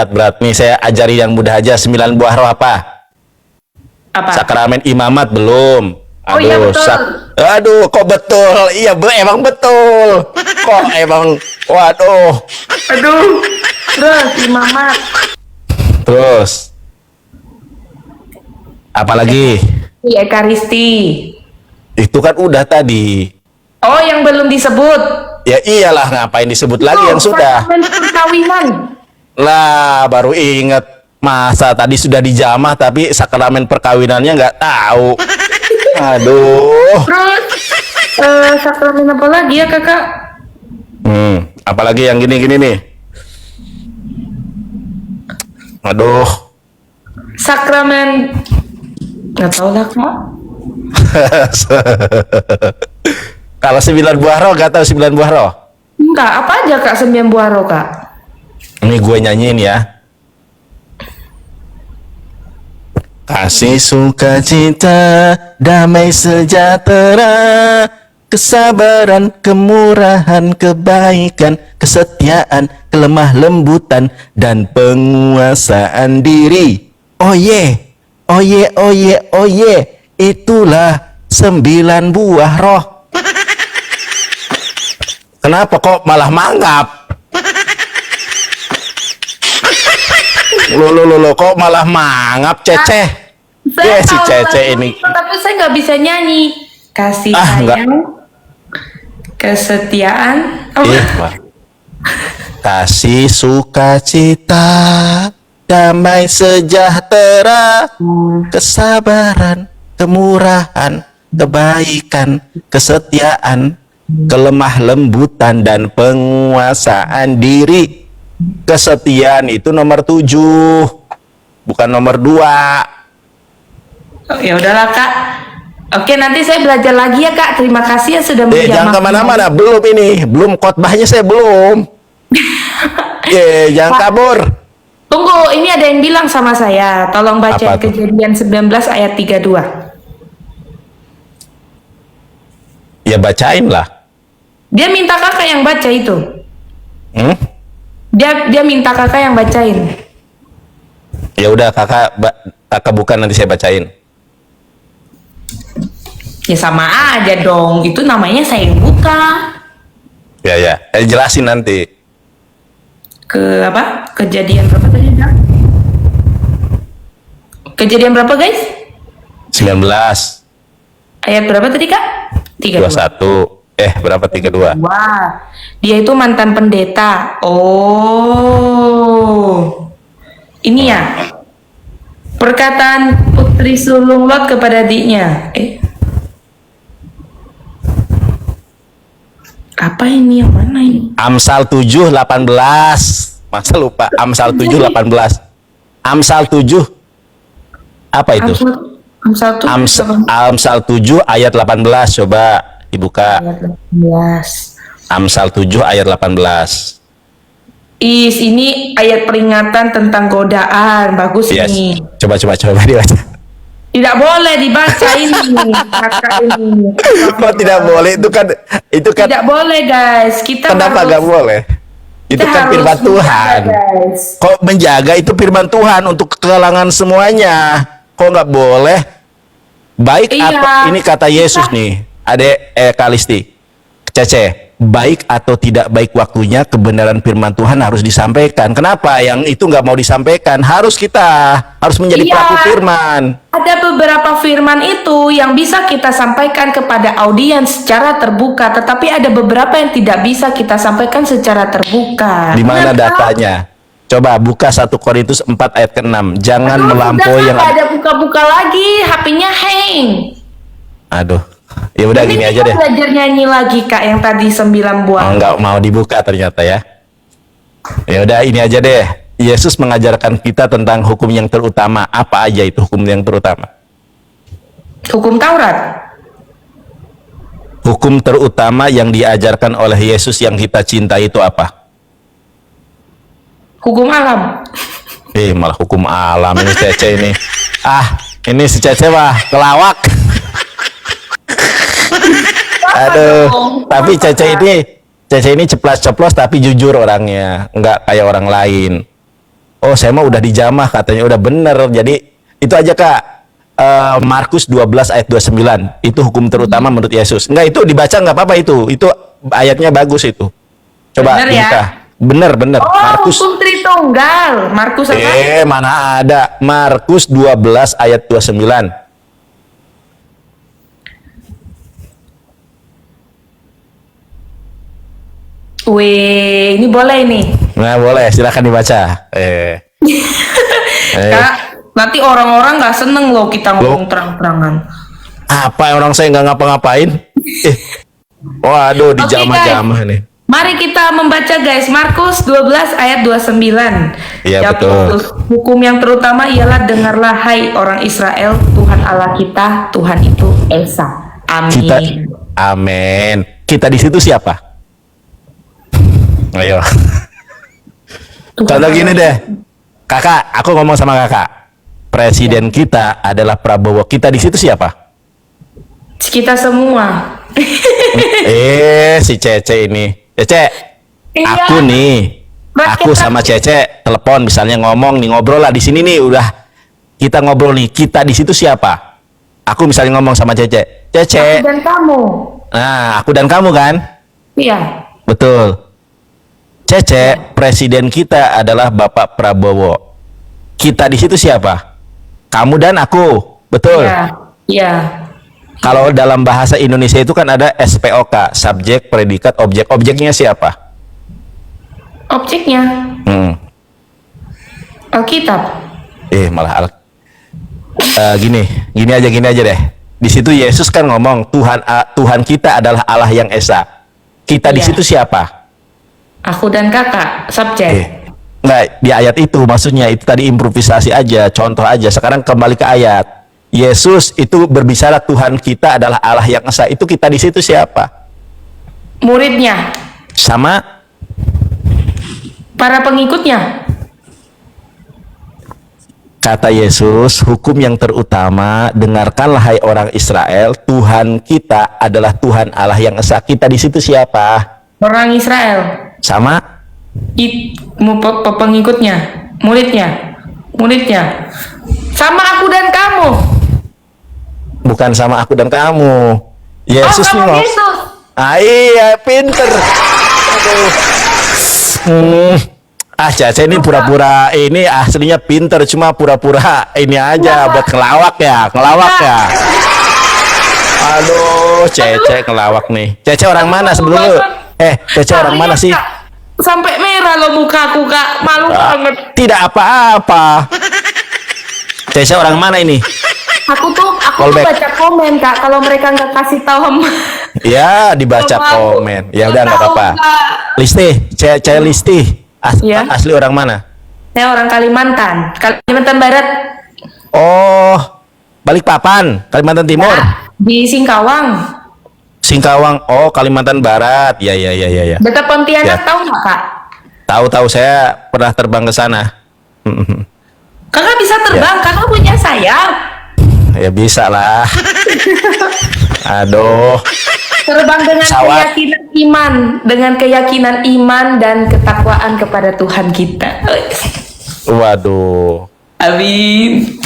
berat. Nih saya ajari yang mudah aja. 9 buah roh apa? apa? Sakramen imamat belum. Oh, iya, betul. Aduh, kok betul? Iya, emang betul. Kok emang, waduh. Aduh, terus imamat, Terus, apalagi? ekaristi. Itu kan udah tadi. Oh, yang belum disebut. Ya iyalah, ngapain disebut lagi yang sudah? Sakramen perkawinan. Lah, baru inget. Masa tadi sudah dijamah tapi sakramen perkawinannya nggak tahu. Aduh. Terus sakramen apa lagi ya Kakak? Apalagi yang gini-gini nih. Aduh. Sakramen nggak tahu lah Kak. Kalau 9 buah roh, gak tahu 9 buah roh. Enggak, apa aja Kak 9 buah roh Kak? Ini gue nyanyiin ya. Kasih, sukacita, damai sejahtera, kesabaran, kemurahan, kebaikan, kesetiaan, kelemah lembutan, dan penguasaan diri. Oh ye, oh ye, oh ye, oh ye. Itulah 9 buah roh. Kenapa kok malah mangap? Lo kok malah mangap, Cece? Saya Si tahu Cece lagu ini. itu, tapi saya nggak bisa nyanyi. kasih Enggak. sayang, kesetiaan, Wah. Kasih, sukacita, damai sejahtera, kesabaran, kemurahan, kebaikan, kesetiaan, kelemah lembutan dan penguasaan diri. Kesetiaan itu nomor 7, bukan nomor 2. Oh, ya udahlah Kak. Oke, nanti saya belajar lagi ya Kak. Terima kasih ya sudah Jangan menjamah. kemana-mana, belum khotbahnya saya belum. Jangan kabur. Tunggu, ini ada yang bilang sama saya. Tolong baca Apa tuh? Kejadian 19 ayat 32. Ya bacain lah. Dia minta kakak yang baca itu. Hmm? Dia minta kakak yang bacain. Ya udah kakak bukan, nanti saya bacain. Ya sama aja dong. Itu namanya saya yang buka. Ya. Jelasin nanti. Ke apa? Kejadian berapa tadi? Dak? Kejadian berapa guys? 19, Ayat berapa tadi Kak? 21. Berapa 32? Wah, dia itu mantan pendeta. Oh, ini ya. Perkataan putri sulung Lot kepada adiknya. Apa ini, yang mana ini? Amsal 7:18. Masa lupa? Amsal 7:18. Amsal 7. Apa itu? Amsal tuh. Amsal 7 ayat 18. Coba dibuka. Ayat 18. Amsal 7 ayat 18. Ini ayat peringatan tentang godaan. Bagus Yes. ini. Coba dibaca. Tidak boleh dibaca ini, kakak ini. Kok tidak boleh? Itu kan Tidak boleh guys. Kita kenapa harus, gak boleh? Itu kita kan harus firman menjaga, Tuhan. guys. Kok menjaga itu firman Tuhan untuk kalangan semuanya. Kok nggak boleh? Baik Iya. atau ini kata Yesus nih, Adek Kalisti, Cece, baik atau tidak baik waktunya kebenaran firman Tuhan harus disampaikan. Kenapa? Yang itu nggak mau disampaikan, harus menjadi Iya. pelaku firman. Ada beberapa firman itu yang bisa kita sampaikan kepada audiens secara terbuka, tetapi ada beberapa yang tidak bisa kita sampaikan secara terbuka. Di mana Benar, Kak? datanya? Coba buka 1 Korintus 4 ayat ke-6. Jangan Aduh, melampaui sudah, yang Kak, ada buka-buka lagi, HP-nya hang. Aduh. Ya udah Nanti gini kita aja deh. belajar nyanyi lagi Kak yang tadi 9 buah. Nggak mau dibuka ternyata ya. Ya udah ini aja deh. Yesus mengajarkan kita tentang hukum yang terutama. Apa aja itu hukum yang terutama? Hukum Taurat. Hukum terutama yang diajarkan oleh Yesus yang kita cintai itu apa? Hukum alam. Malah hukum alam ini Cece ini. Ini si Cece mah kelawak. Aduh, tapi Cece ini ceplas-ceplos tapi jujur orangnya, nggak kayak orang lain. Oh, saya mah udah dijamah katanya, udah bener. Jadi itu aja Kak. Markus 12 ayat 29 itu hukum terutama menurut Yesus. Enggak, itu dibaca nggak apa-apa itu ayatnya bagus itu. Coba Bener ya? dibuka. Bener. Oh, Markus. hukum Tritunggal. Markus apa? Mana ada. Markus 12 ayat 29. Wih, ini boleh nih. Nah, boleh, silakan dibaca. Kak, nanti orang-orang nggak seneng loh kita ngomong terang-terangan. Apa orang saya nggak ngapa-ngapain? Waduh, Oke, dijamah-jamah guys. nih. Mari kita membaca guys, Markus 12 ayat 29. Iya, Ya, betul. Hukum yang terutama ialah dengarlah hai orang Israel, Tuhan Allah kita, Tuhan itu Esa. Amin. Amin. Kita di situ siapa? Ayo. Contoh gini deh. Kakak, aku ngomong sama kakak. Presiden kita adalah Prabowo. Kita di situ siapa? Kita semua. Si Cece ini. Cece, Iya. aku nih. Aku sama Cece telepon misalnya ngobrol lah di sini nih udah kita ngobrol nih. Kita di situ siapa? Aku misalnya ngomong sama Cece. Cece. Aku dan kamu. Nah, aku dan kamu kan? Iya. Betul. Cece, presiden kita adalah Bapak Prabowo. Kita di situ siapa? Kamu dan aku. Betul. Iya. Iya. Kalau dalam bahasa Indonesia itu kan ada SPOK, subjek, predikat, objek. Objeknya siapa? Objeknya Hmm. Alkitab. Malah gini aja deh. Di situ Yesus kan ngomong Tuhan kita adalah Allah yang esa. Kita di Iya. situ siapa? Aku dan kakak, subjek. Nggak, di ayat itu maksudnya itu tadi improvisasi aja, contoh aja. Sekarang kembali ke ayat. Yesus itu berbicara Tuhan kita adalah Allah yang esa. Itu kita di situ siapa? Muridnya, Sama para pengikutnya. kata Yesus, hukum yang terutama, dengarkanlah hai orang Israel, Tuhan kita adalah Tuhan Allah yang esa. Kita di situ siapa? Orang Israel. Sama Pengikutnya, muridnya. Sama aku dan kamu. bukan sama aku dan kamu. Yesus nih kamu ngomong. Yesus. Iya, pinter. Aduh. Caca ini pura-pura ini aslinya pinter, cuma pura-pura ini aja buat ngelawak ya. Aduh, Cece ngelawak nih. Cece orang mana sebelum lu? Cece orang mana sih? Sampai merah loh mukaku, Kak. Malu banget. Tidak apa-apa. Cece orang mana ini? Aku tuh Callback. baca komen, Kak. Kalau mereka nggak kasih tahu Ya, dibaca komen. Ya udah nggak apa-apa. Listi, Cece Listi. Ya. Asli orang mana? Saya orang Kalimantan Barat. Oh, Balikpapan, Kalimantan Timur. Di Singkawang. Singkawang. Oh, Kalimantan Barat. Ya. Dekat Pontianak, Ya. tahu nggak, Kak? Tahu saya pernah terbang ke sana. Kakak bisa terbang, Kakak punya sayap. Ya bisa lah. Aduh. Terbang dengan Pesawat. keyakinan iman dan ketakwaan kepada Tuhan kita. Waduh. Amin.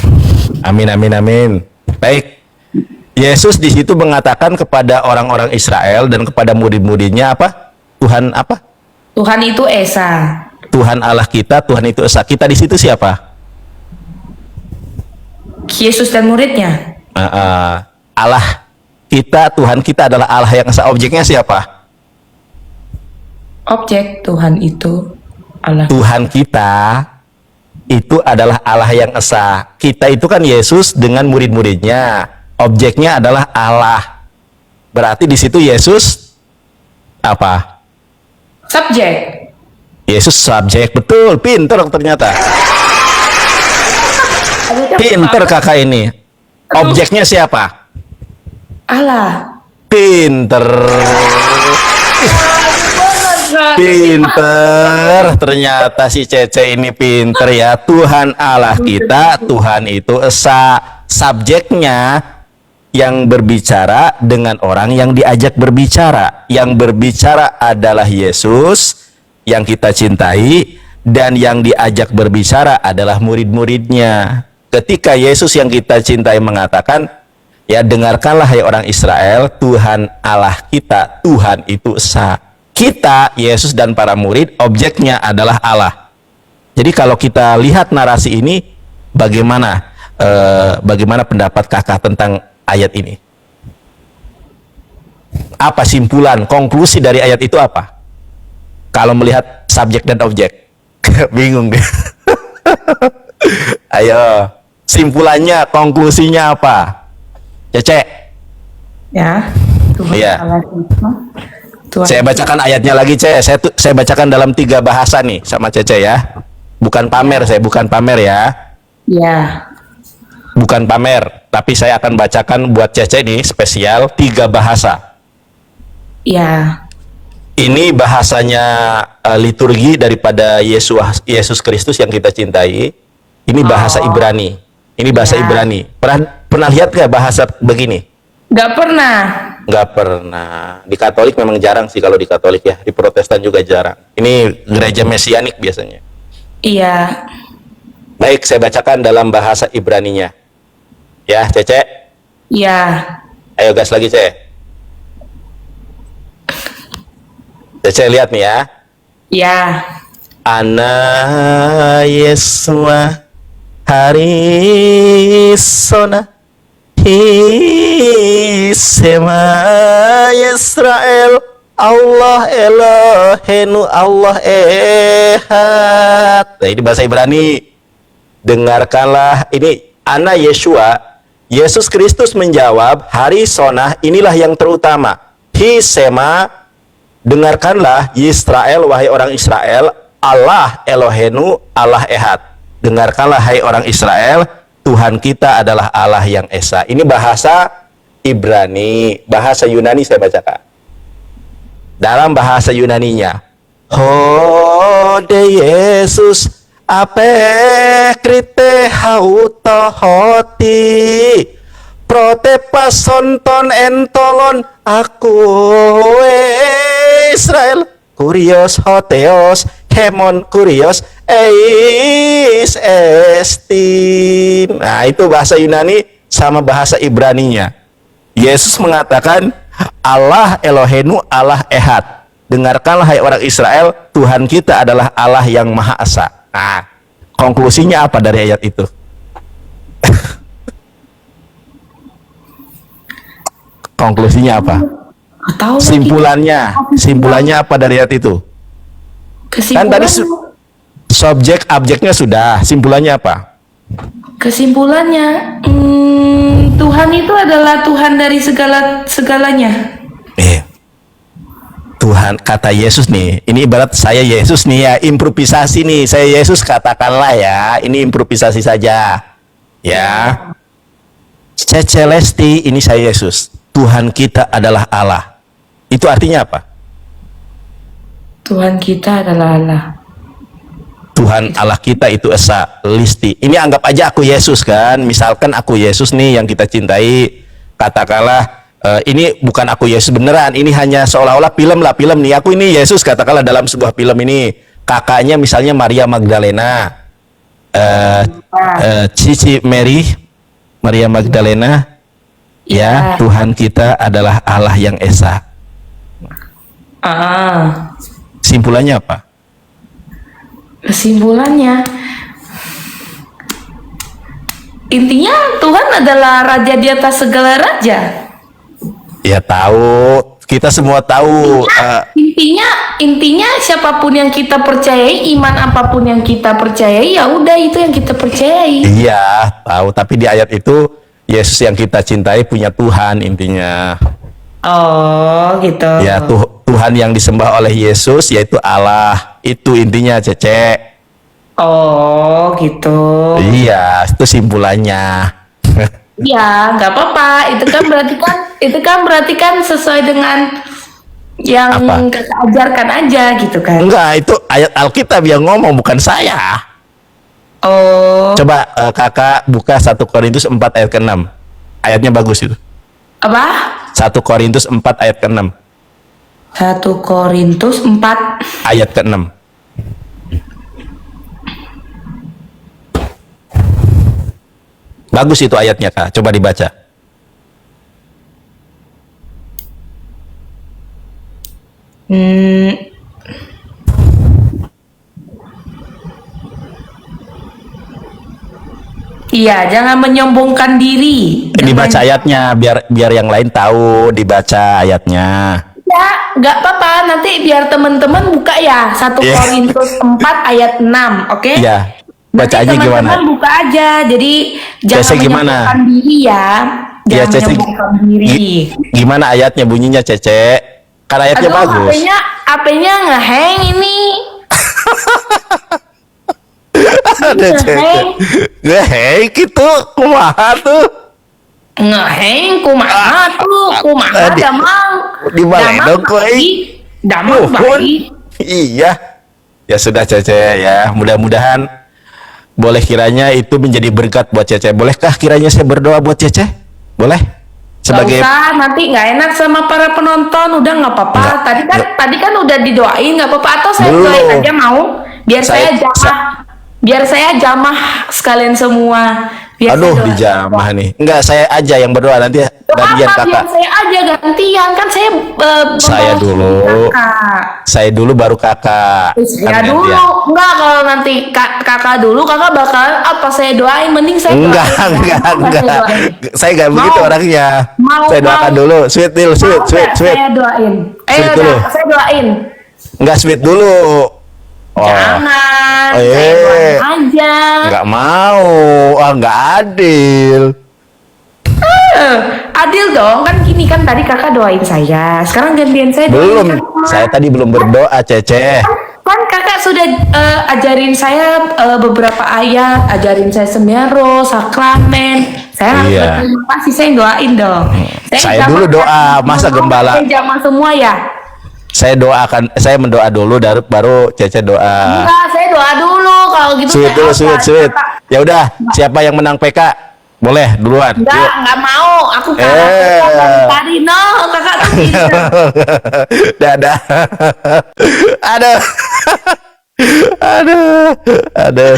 Amin. Baik. Yesus di situ mengatakan kepada orang-orang Israel dan kepada murid-muridnya apa? Tuhan apa? Tuhan itu Esa. Tuhan Allah kita, Tuhan itu esa. Kita di situ siapa? Yesus dan muridnya. Allah kita, Tuhan kita adalah Allah yang esa. Objeknya siapa? Objek Tuhan itu Allah. Tuhan kita itu adalah Allah yang esa. Kita itu kan Yesus dengan murid-muridnya. Objeknya adalah Allah. Berarti di situ Yesus apa? Subjek. Yesus subjek. Betul, pinter ternyata. Pinter kakak ini. Objeknya siapa? Allah. Pinter. Pinter. Ternyata si Cece ini pinter ya. Tuhan Allah kita, Tuhan itu esa. Subjeknya yang berbicara dengan orang yang diajak berbicara. Yang berbicara adalah Yesus yang kita cintai, dan yang diajak berbicara adalah murid-muridnya. Ketika Yesus yang kita cintai mengatakan, ya dengarkanlah hai orang Israel, Tuhan Allah kita, Tuhan itu esa. Kita, Yesus dan para murid, objeknya adalah Allah. Jadi kalau kita lihat narasi ini, bagaimana pendapat kakak tentang ayat ini? Apa simpulan, konklusi dari ayat itu apa? Kalau melihat subjek dan objek. Bingung deh. Ayo, simpulannya, konklusinya apa? Cece. Ya. Tuhan Iya. Allah itu. Tuhan. Saya bacakan ayatnya lagi, Ce. Saya bacakan dalam 3 bahasa nih sama Cece ya. Bukan pamer, bukan pamer ya. Ya. Bukan pamer, tapi saya akan bacakan buat Cece nih spesial 3 bahasa. Ya. Ini bahasanya liturgi daripada Yesus Kristus yang kita cintai. Ini bahasa Ibrani. Ini bahasa Ya. Ibrani. Pernah lihat nggak bahasa begini? Nggak pernah. Nggak pernah. Di Katolik memang jarang sih, kalau di Katolik ya. Di Protestan juga jarang. Ini gereja Mesianik biasanya. Iya. Baik, saya bacakan dalam bahasa Ibraninya. Ya, Cece. Iya. Ayo gas lagi, Ce. Cece lihat nih ya. Ya. Ana Yesua Harisona Hisema Israel Allah Elohenu Allah Ehad. Nah, ini bahasa Ibrani. Dengarkanlah ini Ana Yeshua, Yesus Kristus menjawab, hari sonah inilah yang terutama. Hisema, dengarkanlah Yisrael, wahai orang Israel, Allah Elohenu Allah Ehad. Dengarkanlah hai orang Israel, Tuhan kita adalah Allah yang Esa. Ini bahasa Ibrani, bahasa Yunani saya bacakan. Dalam bahasa Yunaninya, Hode Yesus ape krite hauto hoti prote pasonton entolon aku Israel kurios hoteos hemon kurios eis estin. Nah, itu bahasa Yunani sama bahasa Ibraninya. Yesus mengatakan Allah Elohenu Allah Ehad. Dengarkanlah hai orang Israel, Tuhan kita adalah Allah yang Maha Esa. Nah, konklusinya apa dari ayat itu? Konklusinya apa? Tahu Simpulannya apa dari ayat itu? Kan tadi subjek objeknya sudah, simpulannya apa? Kesimpulannya, Tuhan itu adalah Tuhan dari segalanya. Tuhan, kata Yesus nih, ini ibarat saya Yesus nih ya, improvisasi nih, saya Yesus katakanlah ya, ini improvisasi saja, ya. Cece Lesti, ini saya Yesus, Tuhan kita adalah Allah. Itu artinya apa? Tuhan kita adalah Allah. Tuhan Allah kita itu Esa, Listi. Ini anggap aja aku Yesus kan, misalkan aku Yesus nih yang kita cintai, katakanlah ini bukan aku Yesus beneran, ini hanya seolah-olah film nih, aku ini Yesus katakanlah dalam sebuah film ini, kakaknya misalnya Maria Magdalena, Cici Maria Magdalena, ya Tuhan kita adalah Allah yang Esa. Simpulannya apa? Kesimpulannya, intinya Tuhan adalah Raja di atas segala raja. Ya tahu, kita semua tahu. Intinya siapapun yang kita percayai, iman apapun yang kita percayai, ya udah itu yang kita percayai. Iya, tahu. Tapi di ayat itu Yesus yang kita cintai punya Tuhan intinya. Oh, gitu. Ya, Tuhan yang disembah oleh Yesus yaitu Allah. Itu intinya, Cece. Oh, gitu. Iya, itu simpulannya. Ya, nggak apa-apa. Itu kan berarti kan sesuai dengan yang Apa? kita ajarkan aja gitu kan. Enggak, itu ayat Alkitab yang ngomong, bukan saya. Oh. Coba kakak buka 1 Korintus 4 ayat ke-6. Ayatnya bagus itu. Apa? 1 Korintus 4 ayat ke-6. 1 Korintus 4 Ayat ke-6. Bagus itu ayatnya, Kak. Coba dibaca. Iya, jangan menyombongkan diri. Dibaca ayatnya biar yang lain tahu, dibaca ayatnya. Ya, nggak apa-apa. Nanti biar teman-teman buka ya 1 Iya. Korintus 4 ayat 6, oke? Iya. Nanti Bacanya teman-teman gimana? buka aja. Jadi jangan Cece gimana? menyombongkan diri ya. Iya, Jangan Cece. menyombongkan diri. Gimana ayatnya bunyinya, Cece? Kan ayatnya Aduh, bagus. HP-nya ngehang ini. Ada Cece. Hei, gitu. Kumaha tuh? Ngeheng kumaha tuh, kumaha damang. Di baledog euy. Damang baik. Iya. Ya sudah, Cece ya. Mudah-mudahan boleh kiranya itu menjadi berkat buat Cece. Bolehkah kiranya saya berdoa buat Cece? Boleh? Sebagai Gak usah, nanti nggak enak sama para penonton. Udah nggak apa-apa. Tadi kan udah didoain, nggak apa-apa. Atau saya Belum. doain aja mau? Biar Saya- saya jamah sekalian semua. Biasa Aduh, doa. dijamah nih. Enggak, saya aja yang berdoa, nanti gantian Apa biar kakak. saya aja gantian kan saya Saya membawa dulu. kakak. Saya dulu baru kakak. Saya Kan dulu gantian. enggak, kalau nanti kakak dulu kakak bakal apa saya doain, mending saya Enggak, doain. enggak, Mau nggak enggak. saya doain? Saya enggak begitu orangnya. Saya doakan mau. dulu. Sweet deal, sweet, Mau sweet, nggak sweet. saya doain? Sweet dulu. Udah, saya doain. Enggak sweet dulu. Oh. Jangan, Oh, saya doain aja. Enggak mau. Ah, enggak adil. Adil dong, kan gini kan tadi kakak doain saya, sekarang gantian saya Belum. doain kakak. Saya tadi belum berdoa, Cece. Kan kakak sudah ajarin saya beberapa ayat, ajarin saya semero, sakramen. Saya harus Iya. berterima kasih, saya doain dong. Saya zaman- dulu doa, masa gembala? Saya zaman semua ya. Saya mendoa dulu, baru Cece doa. Enggak, saya doa dulu kalau gitu. Sweet saya dulu, apa? sweet, sweet. Kakak, Ya udah, siapa yang menang PK? Boleh duluan. Yuk. enggak mau. Aku kalah tadi no, kakak tuh bisa. Dadah. Aduh. Aduh. Aduh.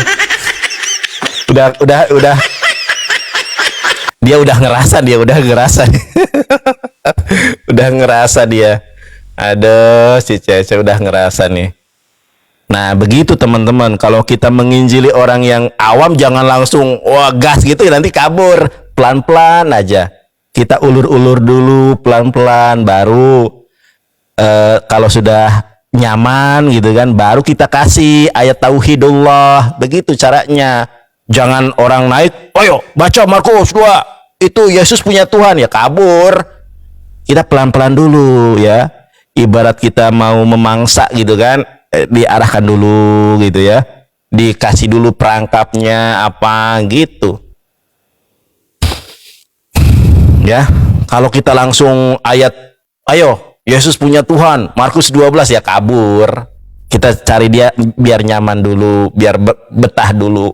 Udah. Dia udah ngerasa udah ngerasa dia. Aduh, si Cece udah ngerasa nih. Nah, begitu teman-teman. Kalau kita menginjili orang yang awam, jangan langsung wah gas gitu, nanti kabur. Pelan-pelan aja. Kita ulur-ulur dulu, pelan-pelan. Baru kalau sudah nyaman gitu kan, baru kita kasih ayat tauhidullah. Begitu caranya. Jangan orang naik, ayo baca Markus 2. Itu Yesus punya Tuhan, ya kabur. Kita pelan-pelan dulu ya. Ibarat kita mau memangsa gitu kan, diarahkan dulu gitu ya, dikasih dulu perangkapnya apa gitu ya. Kalau kita langsung ayat, ayo Yesus punya Tuhan Markus 12, ya kabur. Kita cari dia biar nyaman dulu, biar betah dulu.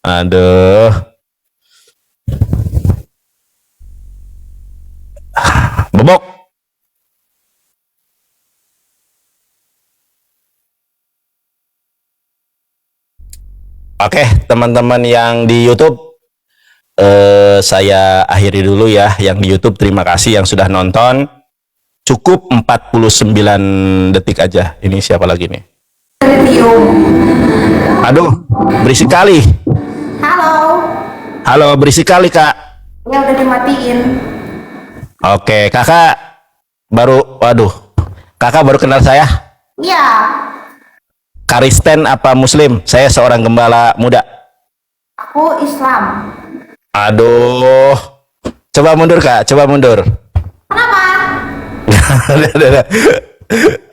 Aduh. Bobok. Oke, teman-teman yang di YouTube, saya akhiri dulu ya. Yang di YouTube, terima kasih yang sudah nonton. Cukup 49 detik aja. Ini siapa lagi nih? Aduh, berisik kali. Halo, Halo, berisik kali, Kak. ya udah dimatiin. Oke, kakak kakak baru kenal saya. Iya, Kristen apa Muslim? Saya seorang gembala muda. aku Islam. Aduh, coba mundur kak, coba mundur. Kenapa?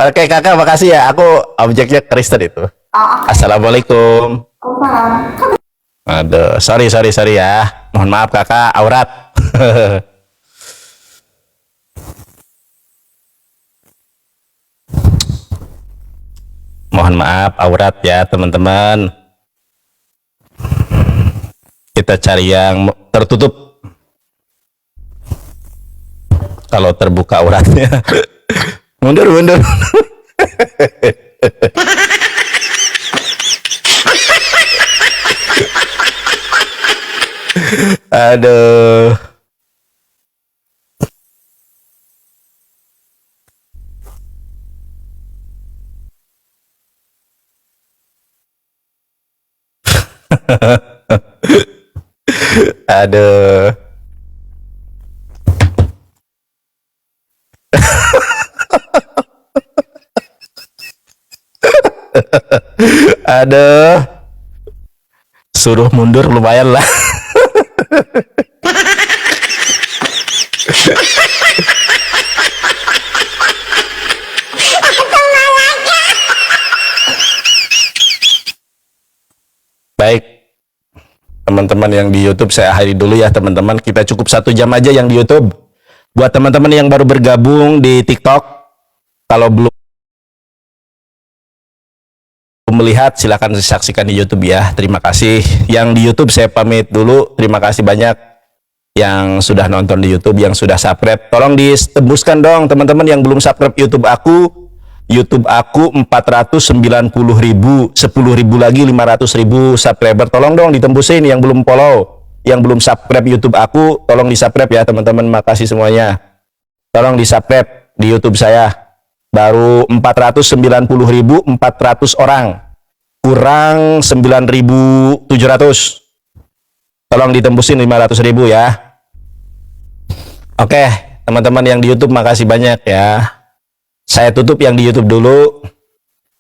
Oke kakak, makasih ya. Aku objeknya Kristen itu. Oh, Assalamualaikum. Waalaikumsalam. Aduh, sorry ya. Mohon maaf kakak, aurat. Mohon maaf, aurat ya teman-teman. Kita cari yang tertutup. Kalau terbuka auratnya. Mundur. Aduh. Aduh. Aduh. Suruh mundur lumayan lah. Baik, teman-teman yang di YouTube saya akhiri dulu ya teman-teman. Kita cukup 1 jam aja yang di YouTube. Buat teman-teman yang baru bergabung di TikTok, kalau belum melihat silakan saksikan di YouTube ya. Terima kasih. Yang di YouTube saya pamit dulu. Terima kasih banyak. yang sudah nonton di YouTube, yang sudah subscribe, tolong ditembuskan dong teman-teman yang belum subscribe YouTube aku. YouTube aku 490.000, 10.000 lagi 500.000 subscriber. Tolong dong ditembusin yang belum follow, yang belum subscribe YouTube aku, tolong di subscribe ya teman-teman. Makasih semuanya. Tolong di subscribe di YouTube saya. Baru 490.400 orang, kurang 9.700. Tolong ditembusin 500.000 ya. Oke, teman-teman yang di YouTube makasih banyak ya. Saya tutup yang di YouTube dulu.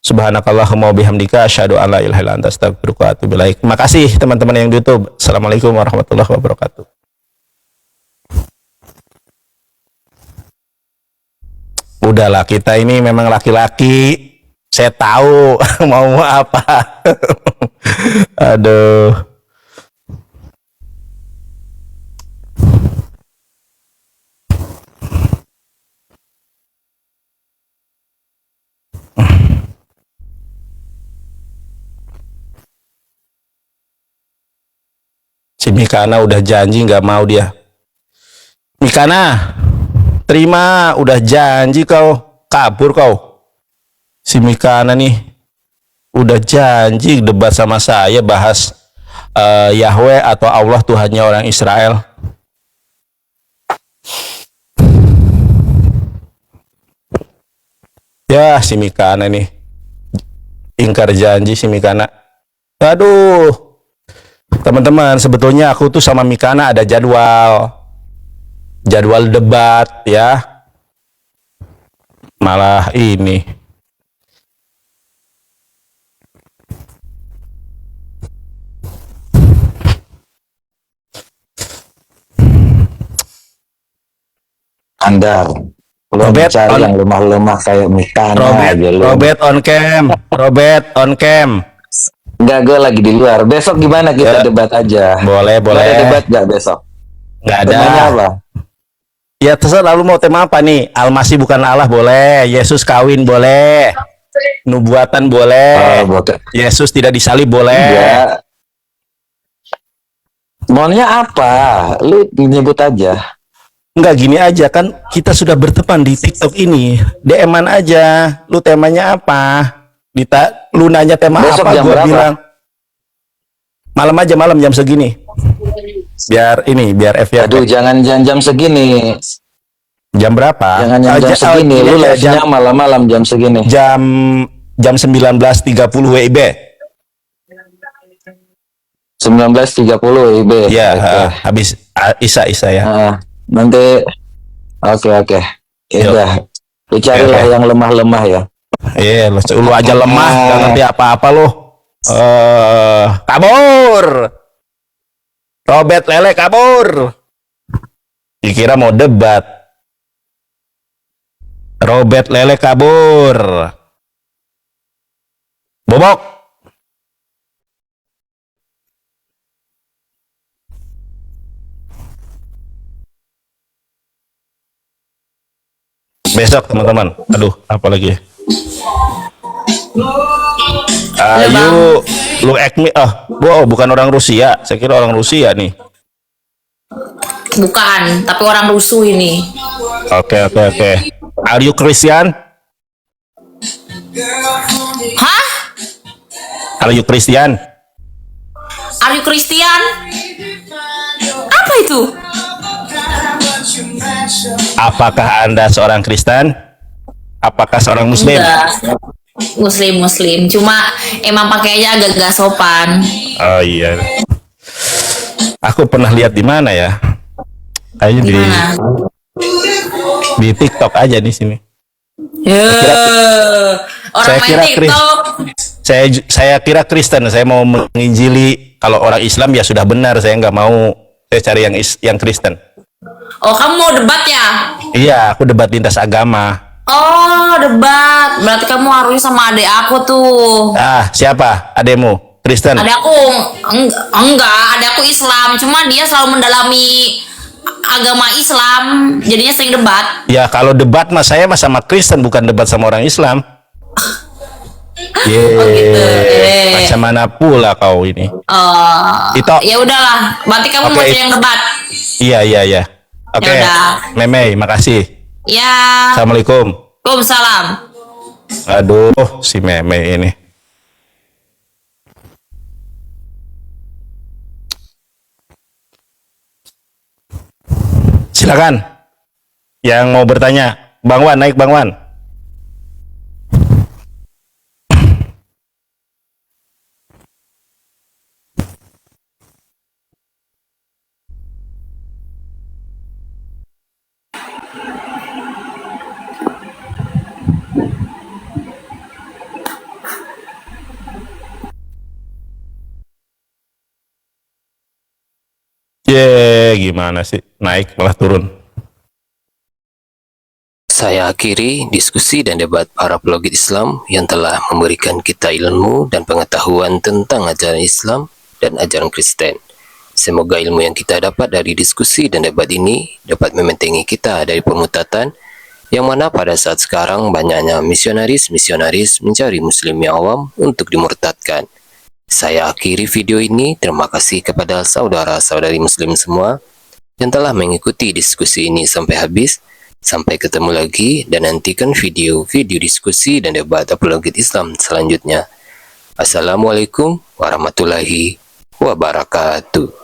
Subhanakallahumma bihamdika asyhadu an la ilaha illa anta astaghfiruka wa atubu ilaik. Makasih teman-teman yang di YouTube. Assalamualaikum warahmatullahi wabarakatuh. Udahlah, kita ini memang laki-laki. Saya tahu mau apa. Aduh. Si Mikana udah janji nggak mau dia. Mikana, terima, udah janji kau, kabur kau. Si Mikana nih udah janji debat sama saya, bahas Yahweh atau Allah Tuhannya orang Israel. Ya si Mikana nih ingkar janji si Mikana. Aduh. Teman-teman, sebetulnya aku tuh sama Mikana ada jadwal debat ya. Malah ini. Anda belum Robert cari on- yang lemah-lemah kayak Mikana aja lu. Robert on cam. Robert on cam. Enggak, gue lagi di luar. Besok gimana kita Ya. debat aja? Boleh, boleh. Ada debat nggak besok? Nggak ada. Temanya apa? Ya terserah, lalu mau tema apa nih? Almasih bukan Allah boleh, Yesus kawin boleh, nubuatan boleh, Bukan. Yesus tidak disalib boleh. Ya. Maunya apa? Lu nyebut aja. Enggak, gini aja kan, kita sudah berteman di TikTok ini, DM-an aja. Lu temanya apa? Lu nanya tema Besok apa, jam gua berapa? bilang malam aja, malam jam segini. Biar FYP. Aduh, jangan jam segini. Jam berapa? Jangan jam segini. Lu live-nya malam-malam jam segini. jam 19.30 WIB. 19.30 WIB. Ya, Oke. habis Isa ya. Nanti oke. Ya Yuk. udah. Lu carilah yang lemah-lemah ya. Iya, lu aja lemah, gak ngerti apa-apa lu. Kabur. Robert Lele kabur. Dikira mau debat. Robert Lele kabur. Bobok. Besok teman-teman. Aduh, apa lagi? Ayo, lu ekmi. Bukan orang Rusia. Saya kira orang Rusia nih. Bukan, tapi orang rusuh ini. Oke. Are you Christian? Hah? Are you Christian? Are you Christian? Apa itu? Apakah Anda seorang Kristen? Apakah seorang Muslim? Enggak. Muslim. Cuma emang pakainya agak gak sopan. Oh iya. Aku pernah lihat di mana ya? Kayaknya Gimana? di TikTok aja di sini. Orang saya main kira TikTok. Saya kira Kristen. Saya mau menginjili. Kalau orang Islam ya sudah benar. Saya nggak mau. Saya cari yang Kristen. Oh, kamu mau debat ya? Iya, aku debat lintas agama. Oh, debat. Berarti kamu harusnya sama adik aku tuh. Siapa? Ademu? Kristen? Adik aku enggak, adik aku Islam. Cuma dia selalu mendalami agama Islam. Jadinya sering debat. Ya kalau debat mas saya sama Kristen, bukan debat sama orang Islam. Oh gitu. Macam mana pula kau ini? Itu. Ya udahlah. Berarti kamu Oke. mau cari yang debat. Iya, iya, iya. Oke, Yaudah. Memei, makasih. Ya. Assalamualaikum. Waalaikumsalam. Aduh, si Memei ini. Silakan. Yang mau bertanya, Bang Wan, naik Bang Wan. Gimana sih? Naik malah turun. Saya akhiri diskusi dan debat para pelogit Islam yang telah memberikan kita ilmu dan pengetahuan tentang ajaran Islam dan ajaran Kristen. Semoga ilmu yang kita dapat dari diskusi dan debat ini dapat membentengi kita dari pemutatan yang mana pada saat sekarang banyaknya misionaris-misionaris mencari muslim yang awam untuk dimurtadkan. Saya akhiri video ini. Terima kasih kepada saudara-saudari muslim semua yang telah mengikuti diskusi ini sampai habis. Sampai ketemu lagi dan nantikan video-video diskusi dan debat apologet Islam selanjutnya. Assalamualaikum warahmatullahi wabarakatuh.